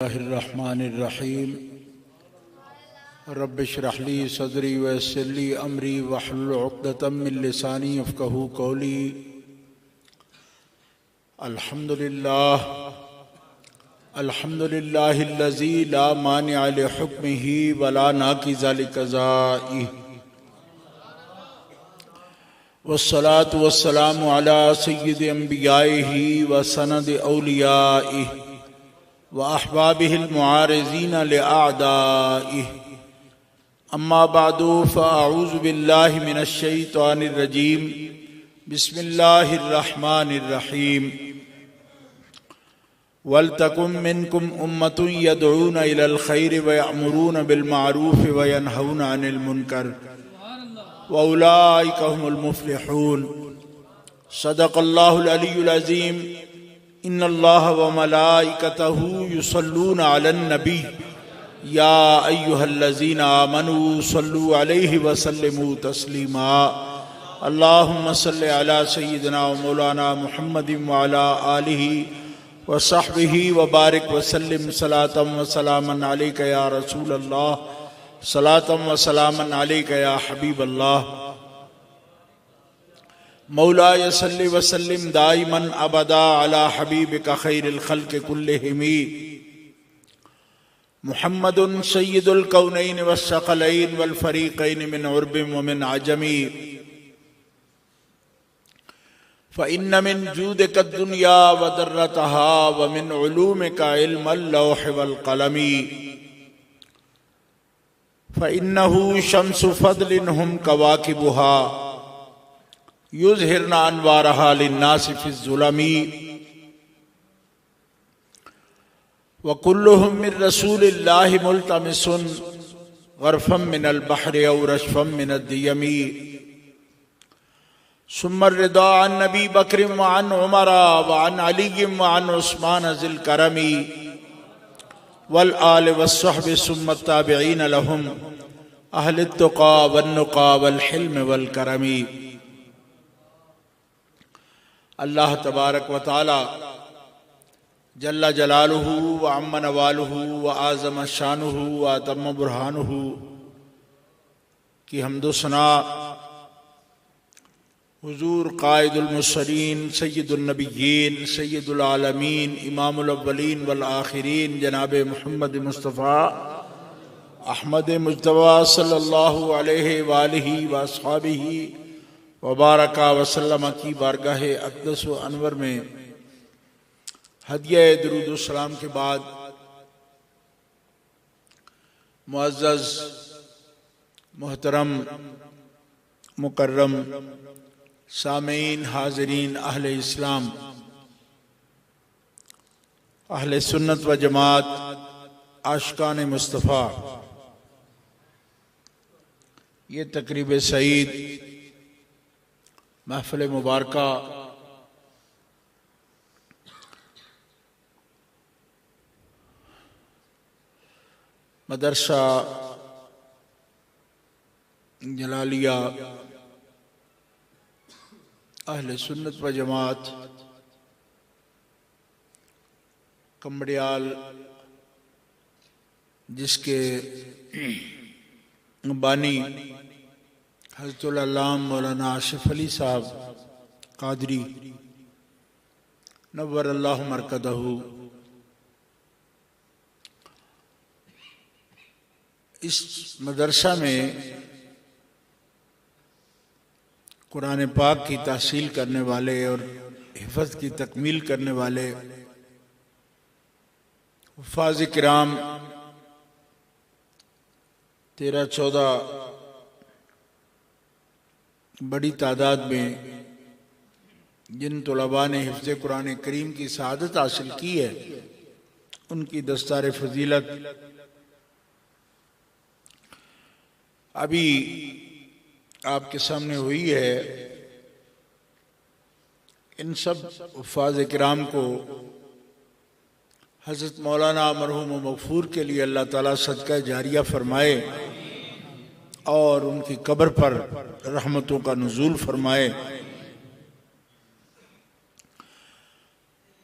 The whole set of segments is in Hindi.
बिस्मिल्लाहिर्रहमानिर्रहीम रब्बि इश्रह ली सदरी व यस्सिर ली अमरी वहलुल उक़दतम मिन लिसानी यफ़क़हू क़ौली। अल्हम्दुलिल्लाहिल्लज़ी ला मानिअ लिहुक्मिही व ला नाक़िज़ लिक़ज़ाइही वस्सलातु वस्सलामु अला सय्यिदि अंबियाइही व सनदि औलियाइही व अहबाबिहिल मुआरिज़ीन लिअअदाइही। अम्मा बअदु फ़अऊज़ु बिल्लाहि मिनश शैतानिर रजीम। बिस्मिल्लाहिर रहमानिर रहीम। वलतकुम मिनकुम उम्मतुन यदऊना इलल खैरि व यअमुरूना बिल मारूफ व यनहौना अनिल मुनकर व उलाइका हुमुल मुफ़्लिहून। सदक़ल्लाहुल अलियुल अज़ीम। इन्नल्लाह व मलाइकतहू युसल्लूना अलन नबी या अय्युहल्लज़ीना आमनू सल्लू अलैहि व सल्लिमू तस्लीमा। अल्लाहुम्मा सल्लि अला सय्यिदिना व मौलाना मुहम्मदिन व अला आलिहि व सहबिहि व बारिक व सल्लिम सलातम व सलामन अलैका या रसूल अल्लाह, सलातम व सलामन अलैका या हबीब अल्लाह। मौलाय सल्लि व सल्लिम दाइमन अबदा अला हबीबिका खैरिल खल्क़ कुल्लिहिम मुहम्मदुन सय्यिदुल कौनैन वस्सक़लैन वल फ़रीक़ैन मिन उर्बिन व मिन अजमी। फ़इन्न मिन जूदिका दुनिया व दर्रतहा व मिन उलूमिका इल्मल लौह वल क़लमी। फ़इन्नहु शम्सु फ़द्लिन हुम कवाकिबुहा युज़हिरना अनवारहा लिन्नासि फ़िज़्ज़ुलमी। व कुल्लुहुम मिन रसूलिल्लाहि मुल्तमिसुन ग़रफ़म मिनल बहरि औ रशफ़म मिनद दियमी। सुम्मा रिदा अन नबी बकर व अन उमर व अन अली व अन उस्मान ज़िल करमी वल आल वस्सहब सुम्मा ताबिईन लहुम अहलित तुक़ा वन नुक़ा वल हिल्म वल करमी। अल्लाह तबारक व तआला जल्ला जलालुहु व अम्मा नवालुहु व आज़म शानुहु व अतम्म बुरहानुहु की हम्दो सना हुज़ूर क़ाइदुल मुरसलीन सय्यिदुन नबिय्यीन सय्यिदुल आलमीन इमामुल अव्वलीन वल आखिरीन जनाब मुहम्मद मुस्तफ़ा अहमद मुज्तबा सल्लल्लाहु अलैहि व आलिहि व अस्हाबिहि व बारका वसल्लम की बारगाह अक़दस व अनवर में हदिया दुरूद सलाम के बाद मुअज़्ज़ज़ मोहतरम मुकर्रम सामीन हाज़रीन अहले इस्लाम अहले सुन्नत व जमात आशिकान मुस्तफ़ा, ये तक़रीब सईद महफ़िल मुबारका मदरसा जलालिया अहले सुन्नत व जमात कमड़ियाल, जिसके बानी हज़रतुल अल्लामा मौलाना आशिफ़ अली साहब क़ादरी नव्वरल्लाहु मरकदहू, इस मदरसा में कुरान पाक की तहसील करने वाले और हिफ़्ज़ की तकमील करने वाले हुफ़्फ़ाज़ किराम 13-14 बड़ी तादाद में जिन तुलबा ने हिफ्ज़ कुरान करीम की सआदत हासिल की है, उनकी दस्तार फ़जीलत अभी आपके सामने हुई है। इन सब हुफ़्फ़ाज़ किराम को हज़रत मौलाना मरहूम मग़फ़ूर के लिए अल्लाह ताला सदका जारिया फरमाए और उनकी कब्र पर रहमतों का नुज़ूल फरमाए।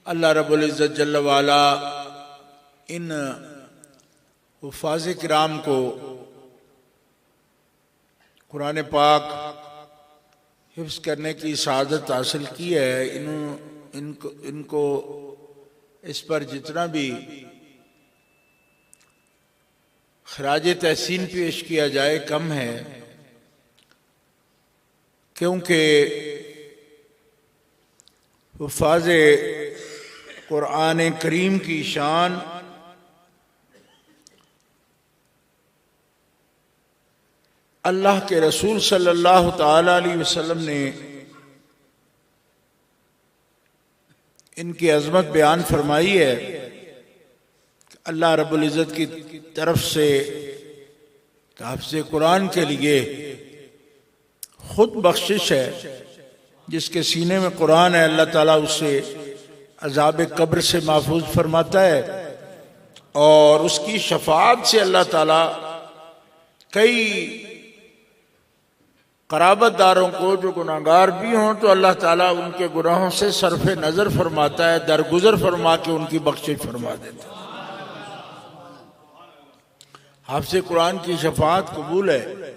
अल्लाह रब्बुल इज़्ज़त जल्ल वाला इन हुफ़ाज़ किराम को कुरान पाक हिफ्ज़ करने की सआदत हासिल की है, इनको इस पर जितना भी खराज तहसीन पेश किया जाए कम है, क्योंकि हुफ़ाज़ कुरान करीम की शान अल्लाह के रसूल सल्लल्लाहु ताला अलैहि वसल्लम ने इनकी अज़मत बयान फरमाई है। अल्लाह रब्बुल इज़्ज़त की तरफ से हाफ़िज़ कुरान के लिए खुद बख्शिश है। जिसके सीने में कुरान है अल्लाह ताला उसे अज़ाब कब्र से महफूज फरमाता है और उसकी शफाअत से अल्लाह ताला कई क़राबतदारों को जो गुनाहगार भी हों तो अल्लाह ताला उनके गुनाहों से सरफ़े नज़र फरमाता है, दरगुजर फरमा के उनकी बख्शिश फरमा देता है। हाफ़िज़ कुरान की शफाअत कबूल है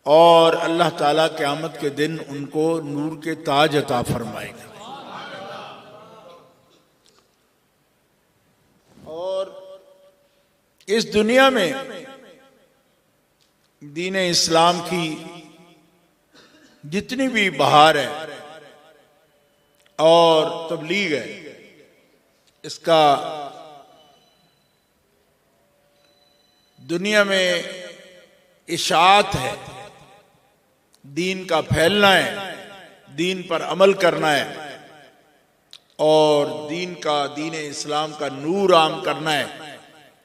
और अल्लाह ताला क़यामत के दिन उनको नूर के ताज अता फरमाएगा। और इस दुनिया में दीन इस्लाम की जितनी भी बहार है और तबलीग है, इसका दुनिया में इशाअत है, दीन का फैलना है, दीन पर अमल करना है और दीन इस्लाम का नूर आम करना है।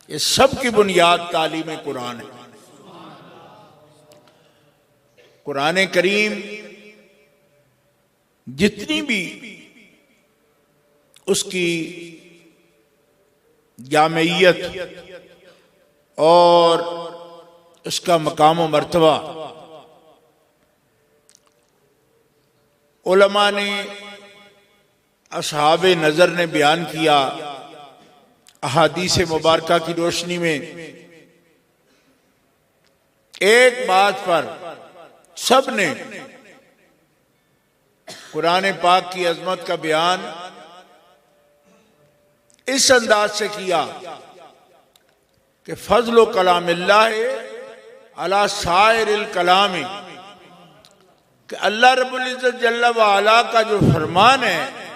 ये सब की बुनियाद तालीम कुरान है। कुरान करीम जितनी भी उसकी जामियत और उसका मकाम व मर्तबा उलमा ने, असहाबे नज़र ने बयान किया, अहादीस मुबारका की रोशनी में एक बात पर सब ने कुरान पाक की अजमत का बयान इस अंदाज से किया कि फजल कलामिल्लाह अला साइरिल कलामी, कि अल्लाह रब्बुल इज़्ज़त जल्ल व अला का जो फरमान है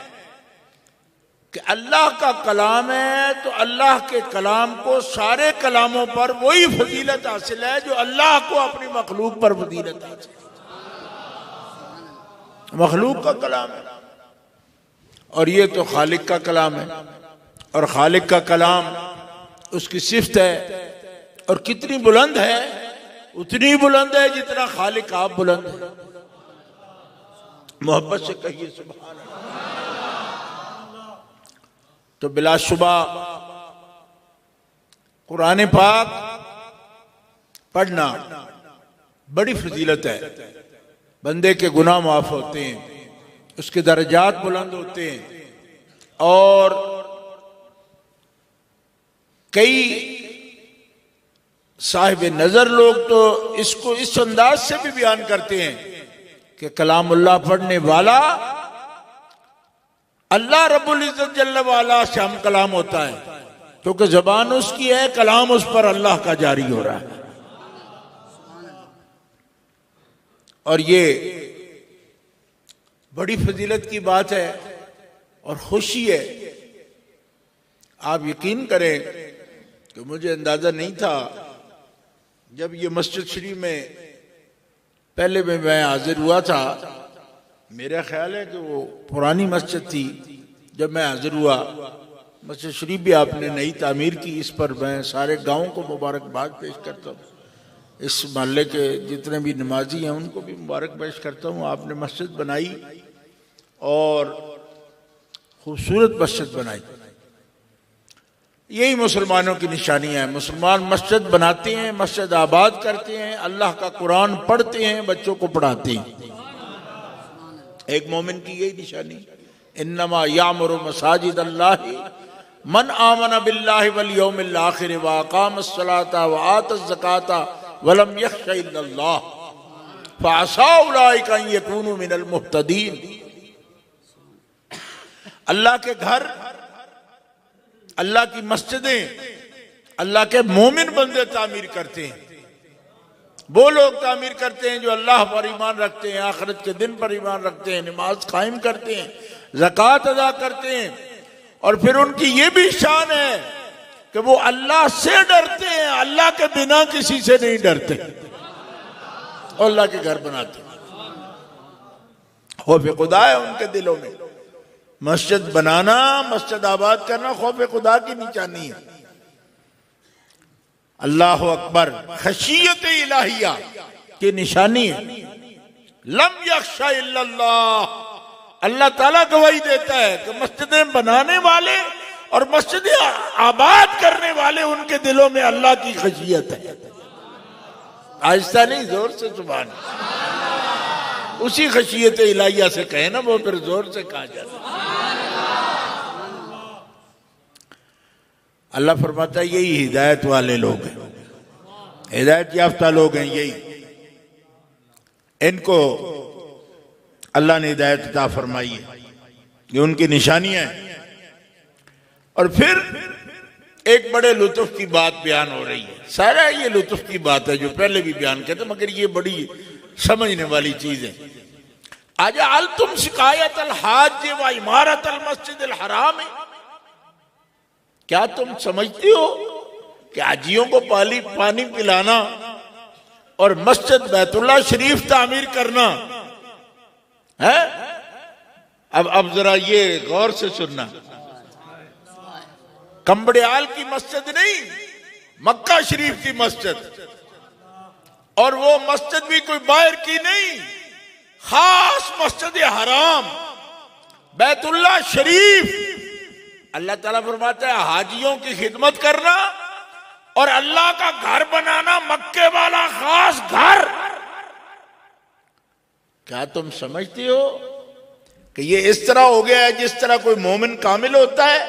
कि अल्लाह का कलाम है तो अल्लाह के कलाम को सारे कलामों पर वही फजीलत हासिल है जो अल्लाह को अपनी मखलूक पर फजीलत हासिल है। मखलूक का कलाम है और ये तो खालिक का कलाम है और खालिक का कलाम उसकी सिफ्त है और कितनी बुलंद है, उतनी बुलंद है जितना खालिक आप बुलंद है। मोहब्बत से कहिए सुभान अल्लाह। तो बिलाशुबा कुरान पाक पढ़ना बड़ी फजीलत है। बंदे के गुनाह माफ होते हैं, उसके दर्जात बुलंद होते हैं और कई साहिब नजर लोग तो इसको इस अंदाज से भी बयान करते हैं कि कलामुल्लाह पढ़ने वाला अल्लाह रब्बुल इज़्ज़त जल्ल वाला से हम कलाम होता है, क्योंकि जबान उसकी है, कलाम उस पर अल्लाह का जारी हो रहा है। और ये बड़ी फजीलत की बात है और खुशी है। आप यकीन करें कि मुझे अंदाजा नहीं था जब ये मस्जिद शरीफ में पहले में मैं हाजिर हुआ था। मेरा ख्याल है कि वो पुरानी मस्जिद थी जब मैं हाजिर हुआ। मस्जिद शरीफ भी आपने नई तामीर की, इस पर मैं सारे गांव को मुबारकबाद पेश करता हूँ। इस मोहल्ले के जितने भी नमाजी हैं उनको भी मुबारक पेश करता हूँ। आपने मस्जिद बनाई और खूबसूरत मस्जिद बनाई। यही मुसलमानों की निशानियां हैं। मुसलमान मस्जिद बनाते हैं, मस्जिद आबाद करते हैं, अल्लाह का कुरान पढ़ते हैं, बच्चों को पढ़ाते हैं। एक मोमिन की यही निशानी। इन्नमा यामुरु मसाजिद अल्लाहि मन आमन बिल्लाहि वल यौमिल आखिर व अक़ामस्सलाता व आतज़्ज़काता व लम यख़्श इल्लल्लाह फ़असा उलाइका अन यकूनु मिनल मुहतदीन। अल्लाह के घर, अल्लाह की मस्जिदें अल्लाह के मोमिन बंदे तामीर करते हैं। वो लोग तामीर करते हैं जो अल्लाह पर ईमान रखते हैं, आखिरत के दिन पर ईमान रखते हैं, नमाज कायम करते हैं, ज़कात अदा करते हैं। और फिर उनकी ये भी शान है कि वो अल्लाह से डरते हैं, अल्लाह के बिना किसी से नहीं डरते और अल्लाह के घर बनाते हैं। खौफ खुदा है उनके दिलों में। मस्जिद बनाना, मस्जिद आबाद करना खौफ खुदा की निशानी है। अल्लाह अकबर खशियत इलाहिया की निशानी है। लम यख्शा इल्लल्लाह, अल्लाह ताला गवाही देता है कि मस्जिदें बनाने वाले और मस्जिदें आबाद करने वाले उनके दिलों में अल्लाह की खशियत है। आहिस्ता नहीं, जोर से सुभान। उसी खशियत इलाहिया से कहे ना, वो फिर जोर से कहा जाता। अल्लाह फरमाता है यही हिदायत वाले लोग हैं, हिदायत याफ्ता लोग हैं यही, इनको अल्लाह ने हिदायत अता फरमाई है, ये उनकी निशानियां हैं। और फिर एक बड़े लुत्फ की बात बयान हो रही है। सारा ये लुत्फ की बात है जो पहले भी बयान करते, मगर ये बड़ी समझने वाली चीज है। आज अल तुम शिकायत अल हाज व इमारत अल मस्जिद अल हराम है, क्या तुम समझते हो कि हाजियों को पानी पिलाना और मस्जिद बैतुल्लाह शरीफ तामीर करना है? अब जरा ये गौर से सुनना, कंबड़ियाल की मस्जिद नहीं, मक्का शरीफ की मस्जिद, और वो मस्जिद भी कोई बाहर की नहीं, खास मस्जिद हराम बैतुल्लाह शरीफ। अल्लाह ताला फरमाता है हाजियों की खिदमत करना और अल्लाह का घर बनाना, मक्के वाला खास घर। क्या तुम समझते हो कि ये इस तरह हो गया है जिस तरह कोई मोमिन कामिल होता है?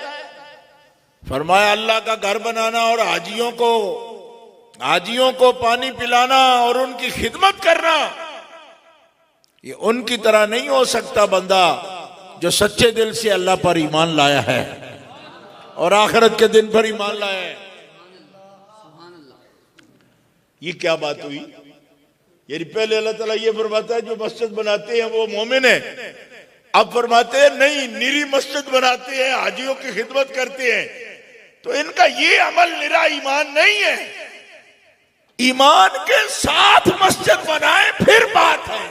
फरमाया अल्लाह का घर बनाना और हाजियों को पानी पिलाना और उनकी खिदमत करना, ये उनकी तरह नहीं हो सकता बंदा जो सच्चे दिल से अल्लाह पर ईमान लाया है और आखिरत के दिन पर ईमान लाया है। ये क्या बात हुई? यानी पहले अल्लाह ताला ये फरमाता है जो मस्जिद बनाते हैं वो मोमिन है, अब फरमाते हैं नहीं, निरी मस्जिद बनाते हैं, हाजियों की खिदमत करते हैं, तो इनका ये अमल निरा ईमान नहीं है। ईमान के साथ मस्जिद बनाए फिर बात है।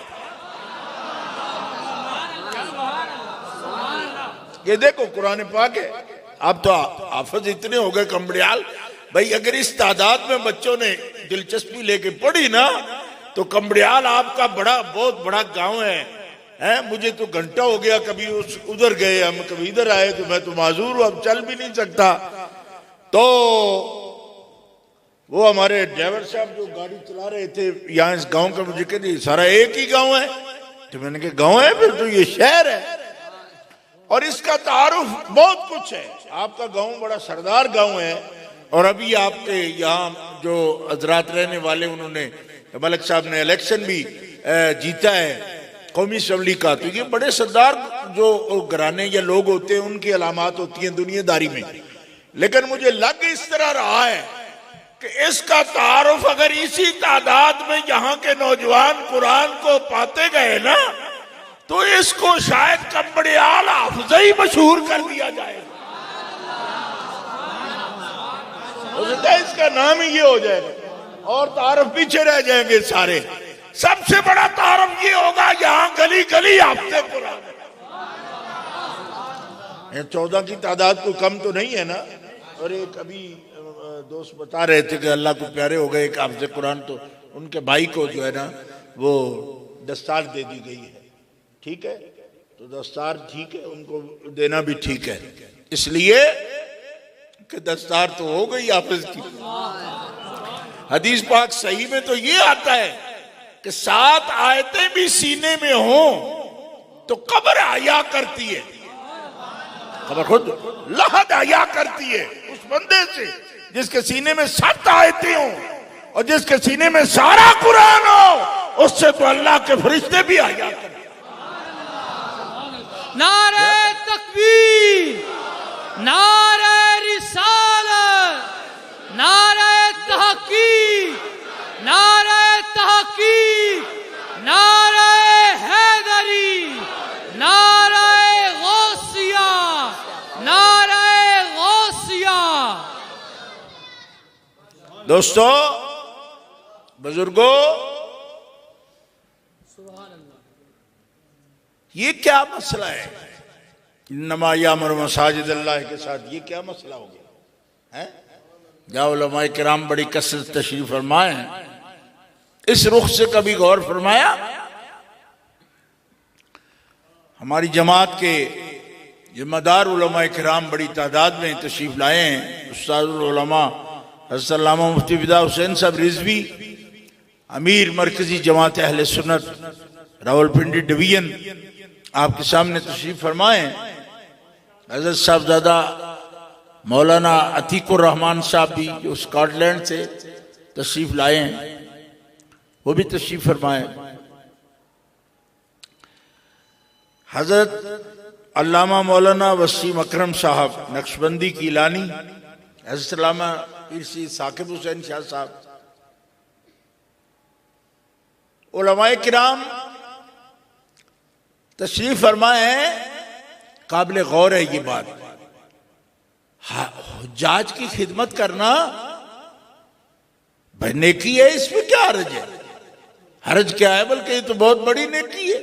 ये देखो कुरान पाक है। अब तो हाफिज इतने हो गए कंबड़ियाल भाई, अगर इस तादाद में बच्चों ने दिलचस्पी लेके पढ़ी ना तो कंबड़ियाल आपका बहुत बड़ा गांव है। मुझे तो घंटा हो गया, कभी उधर गए हम, कभी इधर आए, तो मैं तो माजूर हूं, अब चल भी नहीं सकता। तो वो हमारे ड्राइवर साहब जो गाड़ी चला रहे थे यहाँ इस गांव का, मुझे कहते सारा एक ही गांव है। तो मैंने कहा गांव है, फिर तो ये शहर है और इसका तारुफ बहुत कुछ है। आपका गांव बड़ा सरदार गांव है और अभी आपके यहाँ जो हजरात रहने वाले, उन्होंने मलिक साहब ने इलेक्शन भी जीता है कौमी असम्बली का। तो ये बड़े सरदार जो घराने या लोग होते हैं उनकी अलामत होती हैं दुनियादारी में। लेकिन मुझे लग इस तरह रहा है कि इसका तारुफ अगर इसी तादाद में यहाँ के नौजवान कुरान को पाते गए ना तो इसको शायद कंबड़ियाल हाफिज़ ही मशहूर कर दिया जाएगा। इसका नाम ही ये हो जाएगा और तारुफ पीछे रह जाएंगे सारे। सबसे बड़ा तारुफ ये होगा यहाँ गली गली हाफिज़ कुरान। 14 की तादाद को कम तो नहीं है ना। और एक अभी दोस्त बता रहे थे कि अल्लाह को प्यारे हो गए एक हाफिज़ कुरान, तो उनके भाई को जो है ना वो दस्तार दे दी गई है। ठीक है, तो दस्तार ठीक है, उनको देना भी ठीक है, इसलिए कि दस्तार तो हो गई हाफिज़ की। हदीस पाक सही में तो ये आता है कि 7 आयतें भी सीने में हो तो कब्र हया करती है। खबर खुद लहद हया करती है उस बंदे से जिसके सीने में 7 आयतें हों और जिसके सीने में सारा कुरान हो, उससे तो अल्लाह के फरिश्ते भी हया करते। नारे तकबीर, नारे रिसालत, नारे तहकीक, नारे तहकीक, नारे हैदरी, नारे गौसिया, नारे गौसिया। दोस्तों, बुजुर्गों, ये क्या मसला है? इन्नमा यामुर मसाजिद अल्लाह के साथ ये क्या मसला हो गया है? या उलमाए किराम बड़ी कसरत तशरीफ फरमाए हैं, इस रुख से कभी गौर फरमाया? हमारी जमात के जिम्मेदार उलमाए किराम बड़ी तादाद में तशरीफ लाए हैं। उस्तादुल उलमा हज़रत अल्लामा मुफ्ती फिदा हुसैन साहब रिजवी, अमीर मरकजी जमात अहले सुन्नत रावलपिंडी डिवीजन, आपके सामने तशरीफ फरमाए। हज़रत साहबजादा मौलाना अतीकुर रहमान साहब भी जो स्कॉटलैंड से तशरीफ लाए हैं, वो भी तशरीफ फरमाए। हज़रत अल्लामा मौलाना वसीम अकरम साहब नक्शबंदी की लानी, हज़रत अल्लामा पीर सैयद साकिब हुसैन शाह साहब, उलमाए किराम तशरीफ फरमाए हैं। काबिल गौर है ये बात। हुज्जाज की खिदमत करना भाई नेकी है, इसमें क्या हर्ज है? हर्ज क्या है? बल्कि ये तो बहुत बड़ी नेकी है।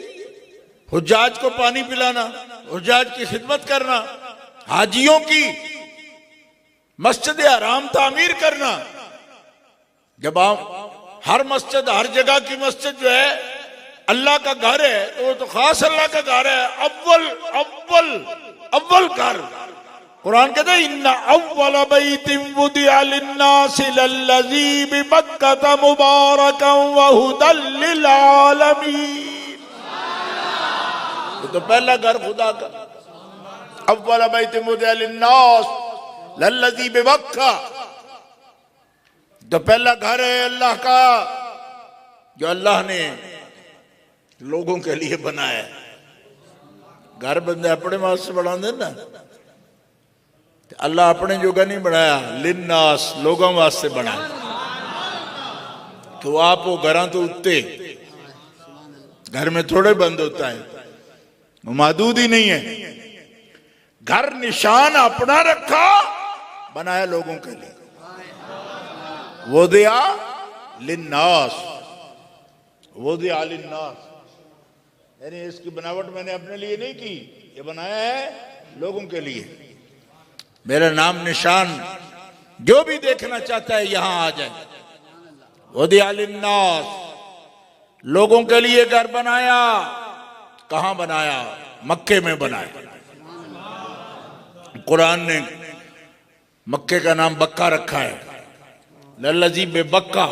हुज्जाज को पानी पिलाना, हुज्जाज की खिदमत करना, हाजियों की मस्जिद हराम तामीर करना। जब आप हर मस्जिद, हर जगह की मस्जिद जो है अल्लाह का घर है, तो वो तो खास अल्लाह का घर है। अव्वल अव्वल अव्वल घर कुरान कहता है, इन्ना अव्वल बैतिन वुदिअ लिन्नासि लल्लज़ी बिबक्कता मुबारकन व हुदल लिल आलमीन। तो पहला घर खुदा का, अव्वल बैतिन वुदिअ लिन्नास लल्लज़ी बिबक्का, तो पहला घर है अल्लाह का जो अल्लाह ने लोगों के लिए बनाया। घर बंदे अपने वास्ते बनाते ना, अल्लाह अपने जोगा नहीं बनाया, लिन्नास लोगों वास्ते बनाया। तो आप वो घर तो उत्ते घर में थोड़े बंद होता है, वो महदूद ही नहीं है। घर निशान अपना रखा, बनाया लोगों के लिए। वो दिया लिन्नास, वो दिया लिन्नास, यानी इसकी बनावट मैंने अपने लिए नहीं की, ये बनाया है लोगों के लिए। मेरा नाम निशान जो भी देखना चाहता है यहां आ जाए। वो दिया लिन्नास, लोगों के लिए घर बनाया। कहां बनाया? मक्के में बनाया। कुरान ने मक्के का नाम बक्का रखा है, लल्लज़ी बेबक्का,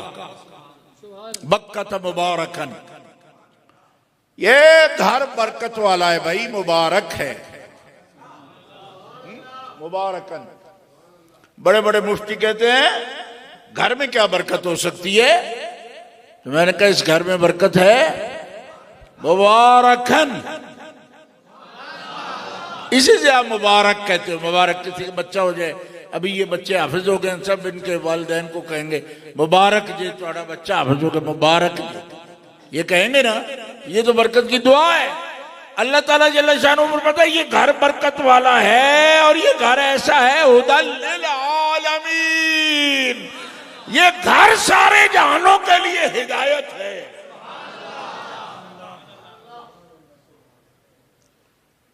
बक्का था मुबारकन। ये घर बरकत वाला है भाई, मुबारक है, मुबारकन। बड़े बड़े मुफ्ती कहते हैं घर में क्या बरकत हो सकती है? तो मैंने कहा इस घर में बरकत है मुबारकन, इसी से आप मुबारक कहते हो। मुबारक किसी का बच्चा हो जाए, अभी ये बच्चे हाफिज हो गए, सब इनके वालिदैन को कहेंगे मुबारक जी तुम्हारा बच्चा हाफिज हो गया, मुबारक ये कहेंगे ना, ये तो बरकत की दुआ है। अल्लाह ताला जल्ल शानुहू फरमाता है ये घर बरकत वाला है और ये घर ऐसा है हुदल लिल आलमीन, ये घर सारे जहानों के लिए हिदायत है।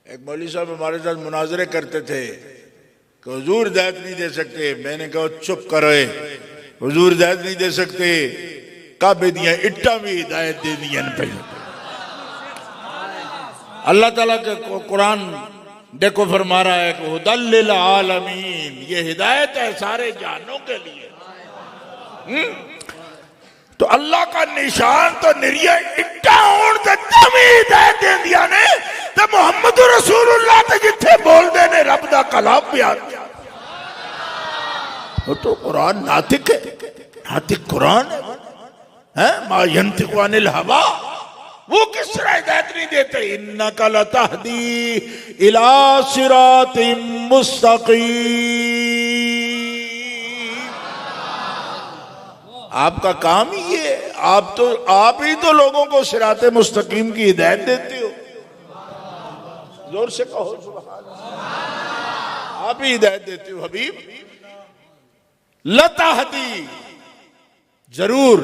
एक मौलवी साहब हमारे साथ मुनाजरे करते थे कि हुजूर हिदायत नहीं दे सकते। मैंने कहा चुप करो, हुजूर हिदायत नहीं दे सकते, काबे दिया इट्टा भी हिदायत दे दिया पहले। अल्लाह ताला के कुरान देखो फरमा रहा है कि हुदल लिल आलमीन, ये हिदायत है सारे जानों के लिए। तो अल्लाह का निशान तो निरिया इट्टा होने से तभी हिदायत दे दिया ने, तो ते मुहम्मद रसूलुल्लाह ते जिथे बोलते ने रब दा कलाम बयान किया। वो तो कुरान नातिक है, नातिक कुरान है मा यंतिकु अनिल हवा। वो किस तरह हिदायत नहीं देते? इन्नका लतहदी इला सिरातिम मुस्तकीम। आपका काम ही ये, आप ही तो लोगों को सिराते मुस्तकीम की हिदायत देते हो। जोर से कहो सुभान अल्लाह। आप ही हिदायत देते हो हबीब। लतहदी जरूर,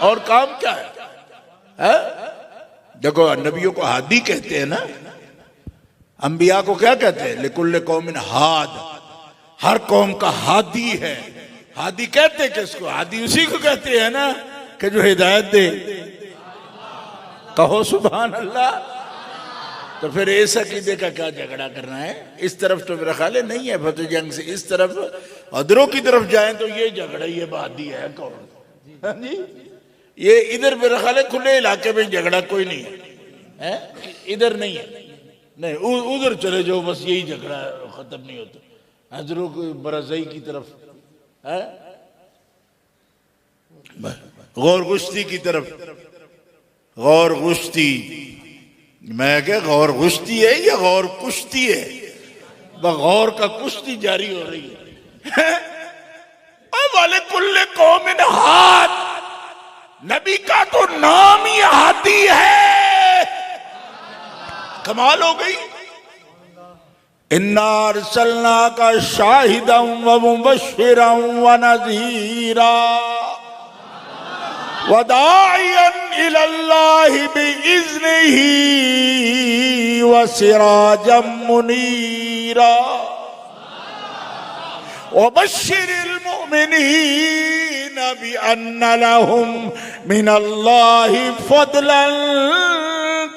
और काम क्या है? देखो नबियों को हादी कहते हैं ना, अंबिया को क्या कहते हैं? लिकुल्ले कौमिन हाद, हर कौम का हादी है। हादी कहते किसको? हादी उसी को कहते हैं ना कि जो हिदायत दे। कहो सुभान अल्लाह। तो फिर इस अकीदे का क्या झगड़ा करना है? इस तरफ तो मेरा ख्याल नहीं है फतेह जंग से, इस तरफ अदरों की तरफ जाएं तो ये झगड़ा, ये बादी है कौन? हाँ जी, ये इधर मेरा ख्याल है खुले इलाके में झगड़ा कोई नहीं है, इधर नहीं है, नहीं उधर चले जाओ, बस यही झगड़ा खत्म नहीं होता। अदरों को बरज़ई की तरफ है, गौर गुश्ती की तरफ, गौर गुश्ती, मैं क्या गौर गुश्ती है या गौर कुश्ती है? गौर का कुश्ती जारी हो रही है। वाले कुल्ले कौमिन हाद, नबी का तो नाम ही हादी है। कमाल हो गई। इन्ना अरसलना का शाहिदम व मुबश्शिरम व नज़ीरा वदाइयन इलल्लाहि बिइज़्निही व सिराजम मुनीरा व बश्शिरिल मुमिनीन बिअन्न लहुम मिनल्लाहि फदलन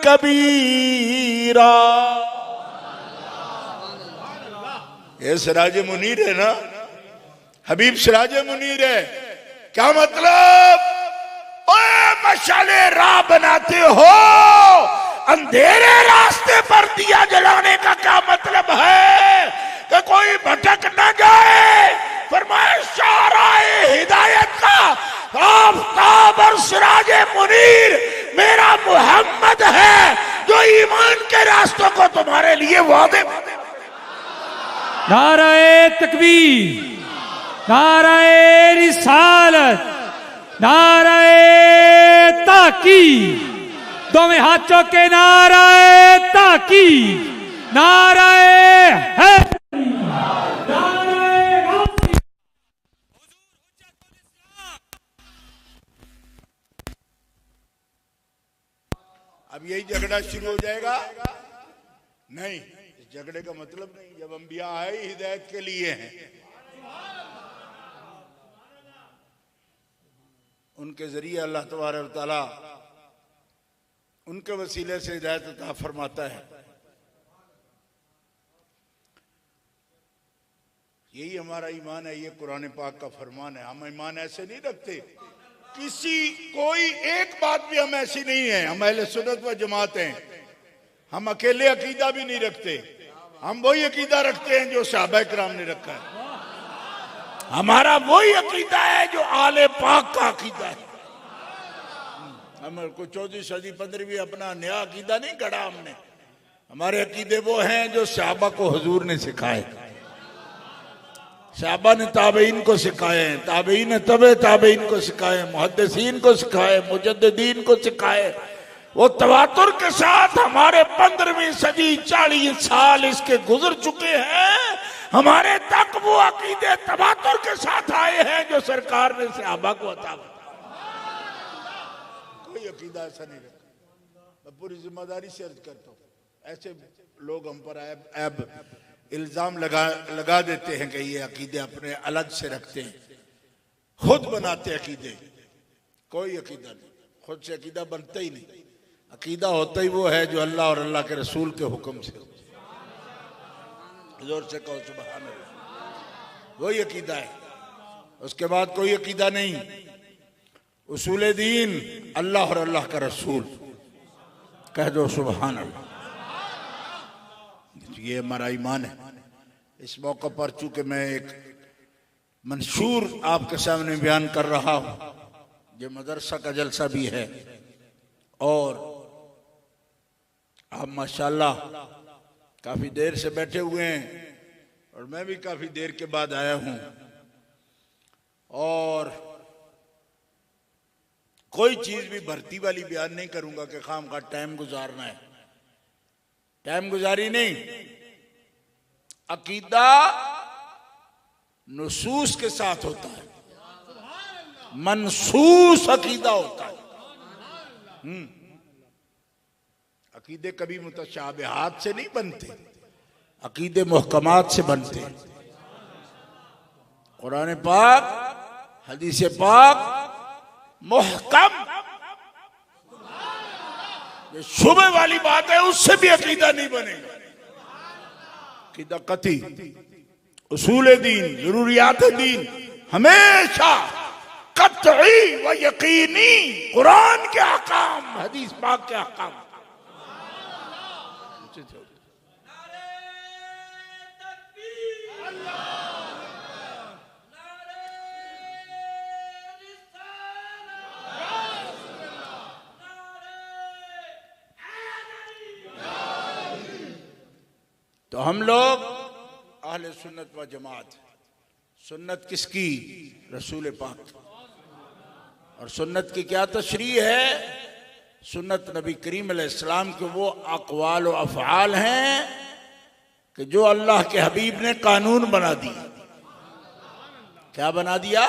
कबीरा। ये सिराज मुनीर है ना, हबीब सिराज मुनीर है। क्या मतलब? मशाले राह बनाते हो, अंधेरे रास्ते पर दिया जलाने का क्या मतलब है कि कोई भटक न जाए। फरमाया शाराए हिदायत का आफताब और सिराज मुनीर मेरा मोहम्मद है, जो ईमान के रास्तों को तुम्हारे लिए वादे। नाराए तकबीर, नाराए रिसालत, नाराए ताकीद, दोवें हाथों के नाराए ताकीद, नाराए है, नाराए गाज़ी। अब यही झगड़ा शुरू हो जाएगा? नहीं, इस झगड़े का मतलब नहीं। जब अंबिया आए हिदायत के लिए हैं, उनके जरिए अल्लाह तबारक व तआला उनके वसीले से हिदायत अता फरमाता है। यही हमारा ईमान है, ये कुरान पाक का फरमान है। हम ईमान ऐसे नहीं रखते, किसी कोई एक बात भी हम ऐसी नहीं है। हम अहले सुन्नत व जमात हैं, हम अकेले अकीदा भी नहीं रखते। हम वही अकीदा रखते हैं जो सहाबा किराम ने रखा है। हमारा वही अकीदा है जो आले पाक का अकीदा है। हम को 14वीं सदी 15वीं अपना नया अकीदा नहीं गढ़ा हमने। हमारे अकीदे वो हैं जो सहाबा को हुजूर ने सिखाए, सहाबा ने ताबईन को सिखाए, ताबईन ने तबे ताबईन को सिखाए, मुहद्दिसीन को सिखाए, मुजद्दिदीन को सिखाए। वो तवातुर के साथ हमारे 15वीं सदी 40 साल इसके गुजर चुके हैं, हमारे तक वो अकीदे तवातुर के साथ आए हैं जो सरकार ने सहाबा को अता किया। कोई अकीदा ऐसा नहीं रखा। मैं पूरी जिम्मेदारी से अर्ज करता हूँ, ऐसे लोग हम पर ऐब इल्जाम लगा देते हैं कि ये अकीदे अपने अलग से रखते हैं, खुद बनाते अकीदे। कोई अकीदा नहीं, खुद से अकीदा बनता ही नहीं। अकीदा होता ही वो है जो अल्लाह और अल्लाह के रसूल के हुक्म से। जोर से कहो सुभान अल्लाह। वही अकीदा है, उसके बाद कोई अकीदा नहीं। उसूल दीन अल्लाह और अल्लाह का रसूल, कह दो सुभान अल्लाह। ये हमारा ईमान है। इस मौके पर चूंकि मैं एक मंशूर आपके सामने बयान कर रहा हूं, ये मदरसा का जलसा भी है और आप माशाल्लाह काफी देर से बैठे हुए हैं और मैं भी काफी देर के बाद आया हूं और कोई चीज भी भर्ती वाली बयान नहीं करूंगा कि खाम का टाइम गुजारना है। टाइम गुजारी नहीं, अकीदा नुसूस के साथ होता है, मनसूस अकीदा होता है। अकीदे कभी मुतशाबिहात से नहीं बनते, अकीदे मुहकमात से बनते। कुरान पाक, हदीस पाक मुहकम, ये शुबे वाली बात है, उससे भी अकीदा नहीं बनेगा। अकीदा कती, उसूल दीन, जरूरियात दीन हमेशा कतई व यकीनी कुरान के अहकाम, हदीस पाक के अहकाम। तो हम लोग अहले सुन्नत व जमात। सुन्नत किसकी? रसूल पाक। और सुन्नत की क्या तशरीह है? सुन्नत नबी करीम अलैहिस्सलाम के वो अक़वाल व अफ़आल हैं कि जो अल्लाह के हबीब ने कानून बना दिया। क्या बना दिया?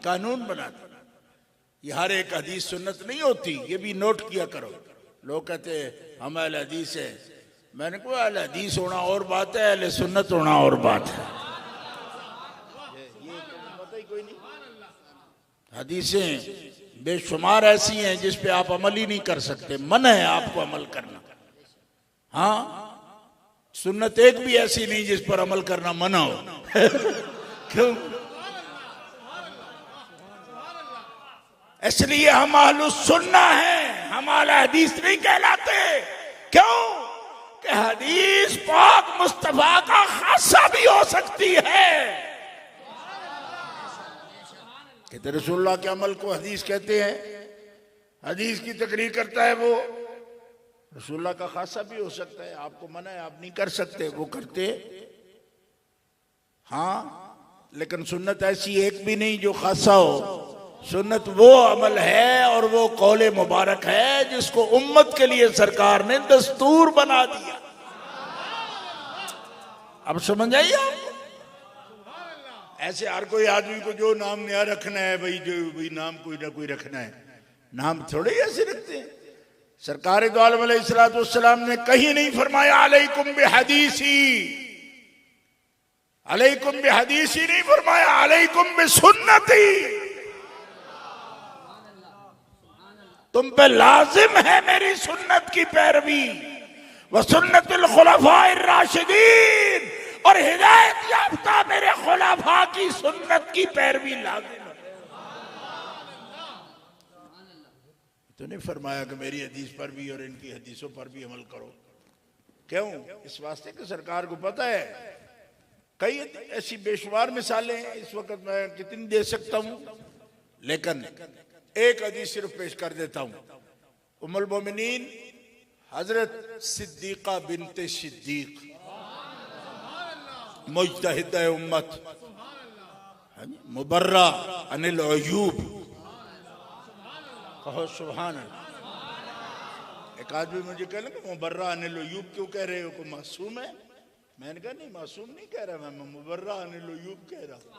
कानून बना दिया। ये हर एक हदीस सुन्नत नहीं होती, ये भी नोट किया करो। लोग कहते हम अहले हदीस है। मैंने कहा अहले हदीस होना और बात है, अहले सुन्नत होना और बात है। ये पता ही कोई नहीं। हदीसें बेशुमार ऐसी हैं जिस पे आप अमल ही नहीं कर सकते, मन है आपको अमल करना। हाँ, सुन्नत एक भी ऐसी नहीं जिस पर अमल करना मना हो। क्यों? इसलिए हम अहलुस सुन्ना हैं, हम अहले हदीस नहीं कहलाते। क्यों? कि हदीस पाक मुस्तफा का खासा भी हो सकती है। कहते रसूलुल्लाह के अमल को हदीस कहते हैं, हदीस की तकरीर करता है वो, रसूलुल्लाह का खासा भी हो सकता है। आपको मना है, आप नहीं कर सकते, वो करते। हाँ, लेकिन सुन्नत ऐसी एक भी नहीं जो खासा हो। सुन्नत वो अमल है और वो कौले मुबारक है जिसको उम्मत के लिए सरकार ने दस्तूर बना दिया। अब समझ आइए आपको? ऐसे हर कोई आदमी को जो नाम नया रखना है भाई, जो भाई नाम कोई ना कोई रखना है, नाम थोड़े ऐसे रखते हैं। सरकार दो आलम अलैहिस्सलातु वस्सलाम ने कहीं नहीं फरमाया अलैकुम बिहदीसी, अलैकुम बिहदीसी नहीं फरमाया, अलैकुम बिसुन्नती। तुम पे लाजिम है मेरी सुन्नत की पैरवी, व सुन्नतुल खुलफाए राशिदीन, और हिदायत याफ्ता मेरे खुलफा की सुन्नत की पैरवी लाजिम है। तो नहीं फरमाया कि मेरी हदीस पर भी और इनकी हदीसों पर भी अमल करो। क्यों? इस वास्ते कि सरकार को पता है कई ऐसी बेशुमार मिसालें हैं, इस वक्त मैं कितनी दे सकता हूं, लेकिन एक हदीस सिर्फ पेश कर देता हूं। उम्मुल मोमिनीन हजरत सिद्दीका बिनते सिद्दीक, मुज्तहिदा उम्मत, मुबर्रा अनिल अयूब, कहो सुभान अल्लाह। एक आदमी मुझे कह लगा मुबर्रा अनिल अयूब क्यों कह रहे हो, को मासूम है? मैंने कहा नहीं, मासूम नहीं कह रहा मैं मुबर्रा अनिल अयूब कह रहा हूं।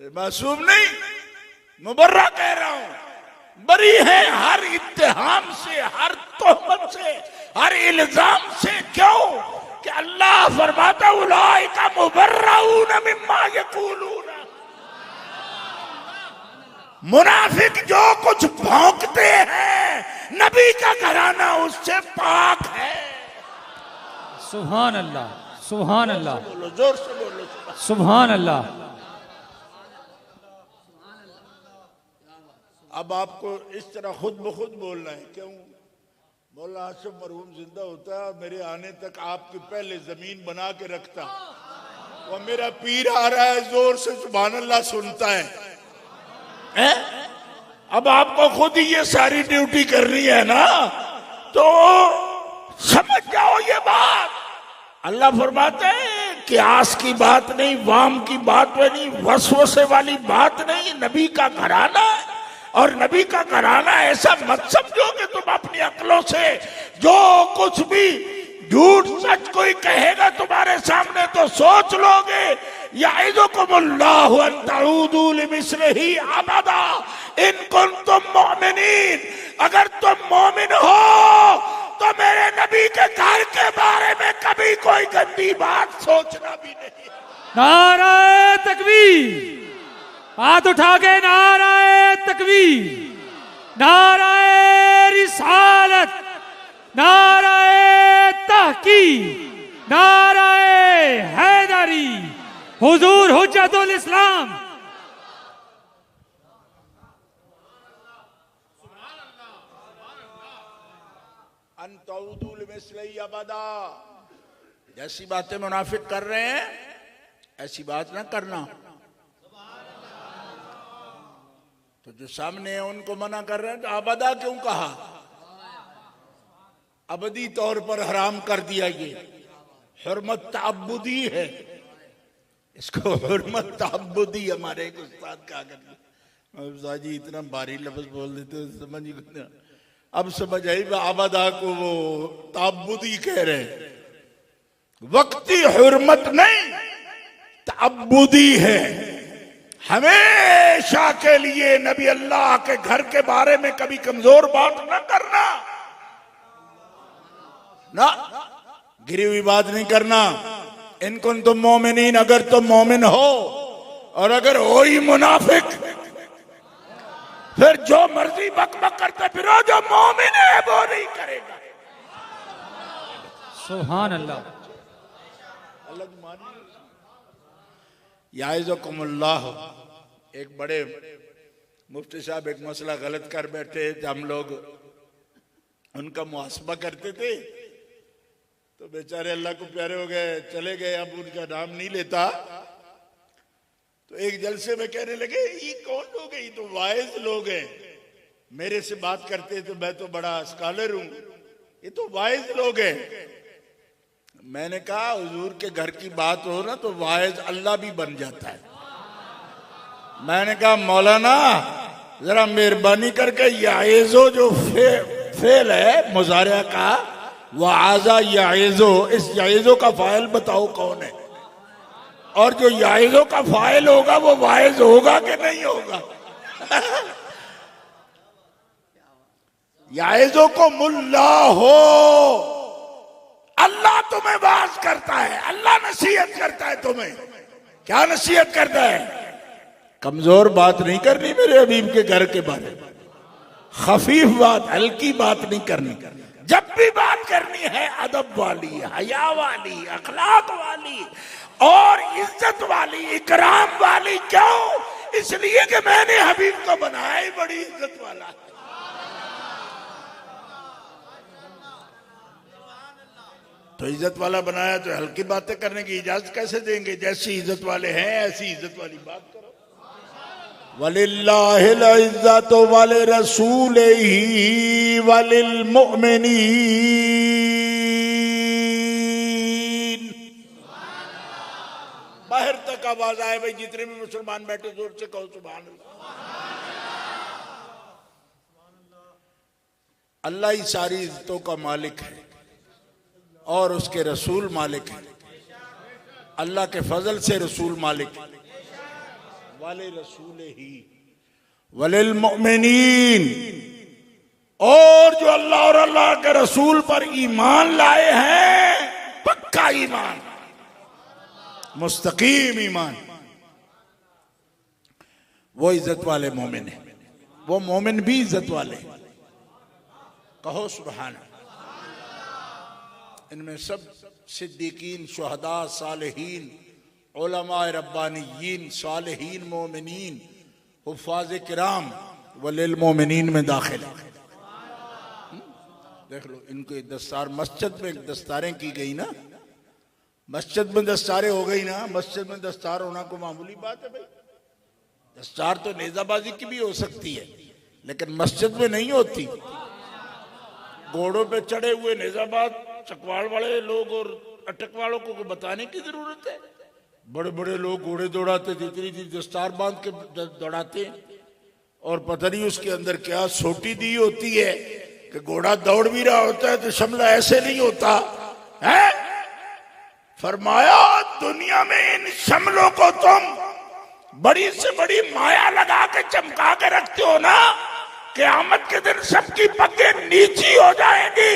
मासूम नहीं, मुबर्रा कह रहा हूं। बरी है हर इत्तेहाम से, हर तोहमत से, हर इल्जाम से। क्यों? कि अल्लाह फरमाता उलाइका मुबर्राऊन मिम्मा यक़ूलून। मुनाफिक जो कुछ भौंकते हैं, नबी का घराना उससे पाक है। सुभान अल्लाह, सुभान अल्लाह, बोलो, जोर से बोलो, सुभान अल्लाह। अब आपको इस तरह खुद ब खुद बोलना है। क्यों? मौलाना आसिफ मरहूम जिंदा होता है, मेरे आने तक आपकी पहले जमीन बना के रखता, वो मेरा पीर आ रहा है जोर से सुभान अल्लाह सुनता है? अब आपको खुद ही ये सारी ड्यूटी करनी है ना, तो समझ जाओ ये बात। अल्लाह फरमाते हैं कि आस की बात नहीं, वाम की बात नहीं, वसवसे वाली बात नहीं, नबी का घराना है। और नबी का घराना ऐसा मत समझो कि तुम अपनी अक्लों से जो कुछ भी झूठ सच कोई कहेगा तुम्हारे सामने तो सोच लोगे। याइज़ुकुमुल्लाहु अन तऊदू लिमिस्लिही अबदा इन कुंतुम मुमिनीन, अगर तुम मोमिन हो तो मेरे नबी के घर के बारे में कभी कोई गंदी बात सोचना भी नहीं। नाराए तकबीर, हाथ उठा के नाराए तकबीर, नाराए रिसालत, नाराए तहकीक, नाराए हैदरी, हुजूर हुज्जतुल इस्लाम। अबदा, जैसी बातें मुनाफिक कर रहे हैं ऐसी बात ना करना। तो जो सामने है उनको मना कर रहे हैं, तो अबदा क्यों कहा? अबदी तौर पर हराम कर दिया। ये हुर्मत तअब्बुदी है, इसको हुर्मत तअब्बुदी हमारे एक उस्ताद कहा करते। उस्ताद जी इतना भारी लफ्ज बोल देते हो समझ ही नहीं। अब समझ आई, अबदा को वो तअब्बुदी कह रहे हैं। वक्ती हुर्मत नहीं, तअब्बुदी है। हमेशा के लिए नबी अल्लाह के घर के बारे में कभी कमजोर बात न करना, ना गिरी हुई बात नहीं करना। इनको तुम मोमिनीन, अगर तुम मोमिन हो, और अगर हो ही मुनाफिक फिर जो मर्जी बकबक करते फिरो, जो मोमिन है वो नहीं करेगा। सुभान अल्लाह। याइज़ुकुमुल्लाह। एक बड़े मुफ्ती साहब एक मसला गलत कर बैठे, हम लोग उनका मुहासबा करते थे तो बेचारे अल्लाह को प्यारे हो गए, चले गए, अब उनका नाम नहीं लेता। तो एक जलसे में कहने लगे ये कौन लोग हैं? ये तो वाइज लोग हैं, मेरे से बात करते तो मैं तो बड़ा स्कॉलर हूं, ये तो वाइज लोग हैं। मैंने कहा हुजूर के घर की बात हो ना तो वाइज अल्लाह भी बन जाता है। मैंने कहा मौलाना जरा मेहरबानी करके याइज़ो जो फेल है मुजारिया का, वाज़ा याइज़ो, इस याइज़ो का फाइल बताओ कौन है, और जो याइज़ो का फाइल होगा वो वाइज होगा कि नहीं होगा? याइज़ो को मुल्ला हो, अल्लाह तुम्हें वाज करता है, अल्लाह नसीहत करता है तुम्हें। क्या नसीहत करता है? कमजोर बात नहीं करनी मेरे हबीब के घर के बारे में, खफीफ बात, हल्की बात नहीं करनी। जब भी बात करनी है अदब वाली, हया वाली, अखलाक वाली और इज्जत वाली, इकराम वाली। क्यों? इसलिए कि मैंने हबीब को बनाया ही बड़ी इज्जत वाला। तो इज्जत वाला बनाया तो हल्की बातें करने की इजाजत कैसे देंगे? जैसी इज्जत वाले हैं ऐसी इज्जत वाली बात करो। वलिल्लाहिल इज्जतु वली रसूलिही वलिल मुमिनीन। बाहर तक आवाज आए भाई, जितने भी मुसलमान बैठे जोर से कहो सुभान अल्लाह। अल्लाह ही सारी इज्जतों का मालिक है और उसके रसूल मालिक है। अल्लाह के फजल से रसूल मालिक है। वाले रसूल ही वलिल मुमिनीन, और जो अल्लाह और अल्लाह के रसूल पर ईमान लाए हैं, पक्का ईमान, मुस्तकीम ईमान, वो इज्जत वाले मोमिन है। वो मोमिन भी इज्जत वाले, कहो सुभान। इनमें सब सिद्दीकीन, शुहदा, सालिहीन, उलमा रब्बानियीन, सालिहीन, मोमिनीन, हुफ़ाज़ किराम, वलिल मोमिनीन में दाखिल है। देख लो इनको दस्तार, मस्जिद में दस्तारें की गई ना, मस्जिद में दस्तारें हो गई ना, मस्जिद में दस्तार होना को मामूली बात है भाई। दस्तार तो नेजाबाजी की भी हो सकती है लेकिन मस्जिद में नहीं होती। घोड़ों पे चढ़े हुए नेजाबाद चकवाड़ वाले लोग और अटक वालों को बताने की जरूरत है? बड़े बड़े लोग घोड़े दौड़ाते थे, इतनी इतनी दस्तार बांध के दौड़ाते हैं और पता नहीं उसके अंदर क्या सोटी दी होती है कि घोड़ा दौड़ भी रहा होता है तो शमला ऐसे नहीं होता है। फरमाया दुनिया में इन शमलों को तुम बड़ी से बड़ी माया लगा के चमका के रखते हो ना, क़यामत के दिन सबकी पगें नीची हो जाएंगी,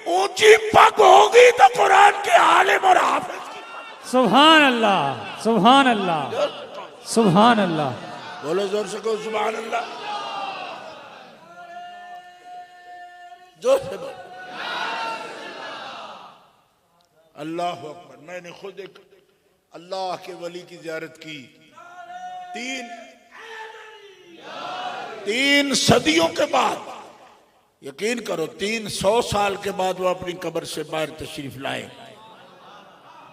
ऊंची पग होगी तो कुरान के आलिम और हाफिज की। सुभान अल्लाह, सुभान अल्लाह, सुभान अल्लाह। बोलो जोर से कहो सुभान अल्लाह, जोर से बोलो अल्लाह अकबर। मैंने खुद एक अल्लाह के वली की ज़ियारत की, तीन सदियों के बाद, यकीन करो 300 साल के बाद वो अपनी कब्र से बाहर तशरीफ लाए,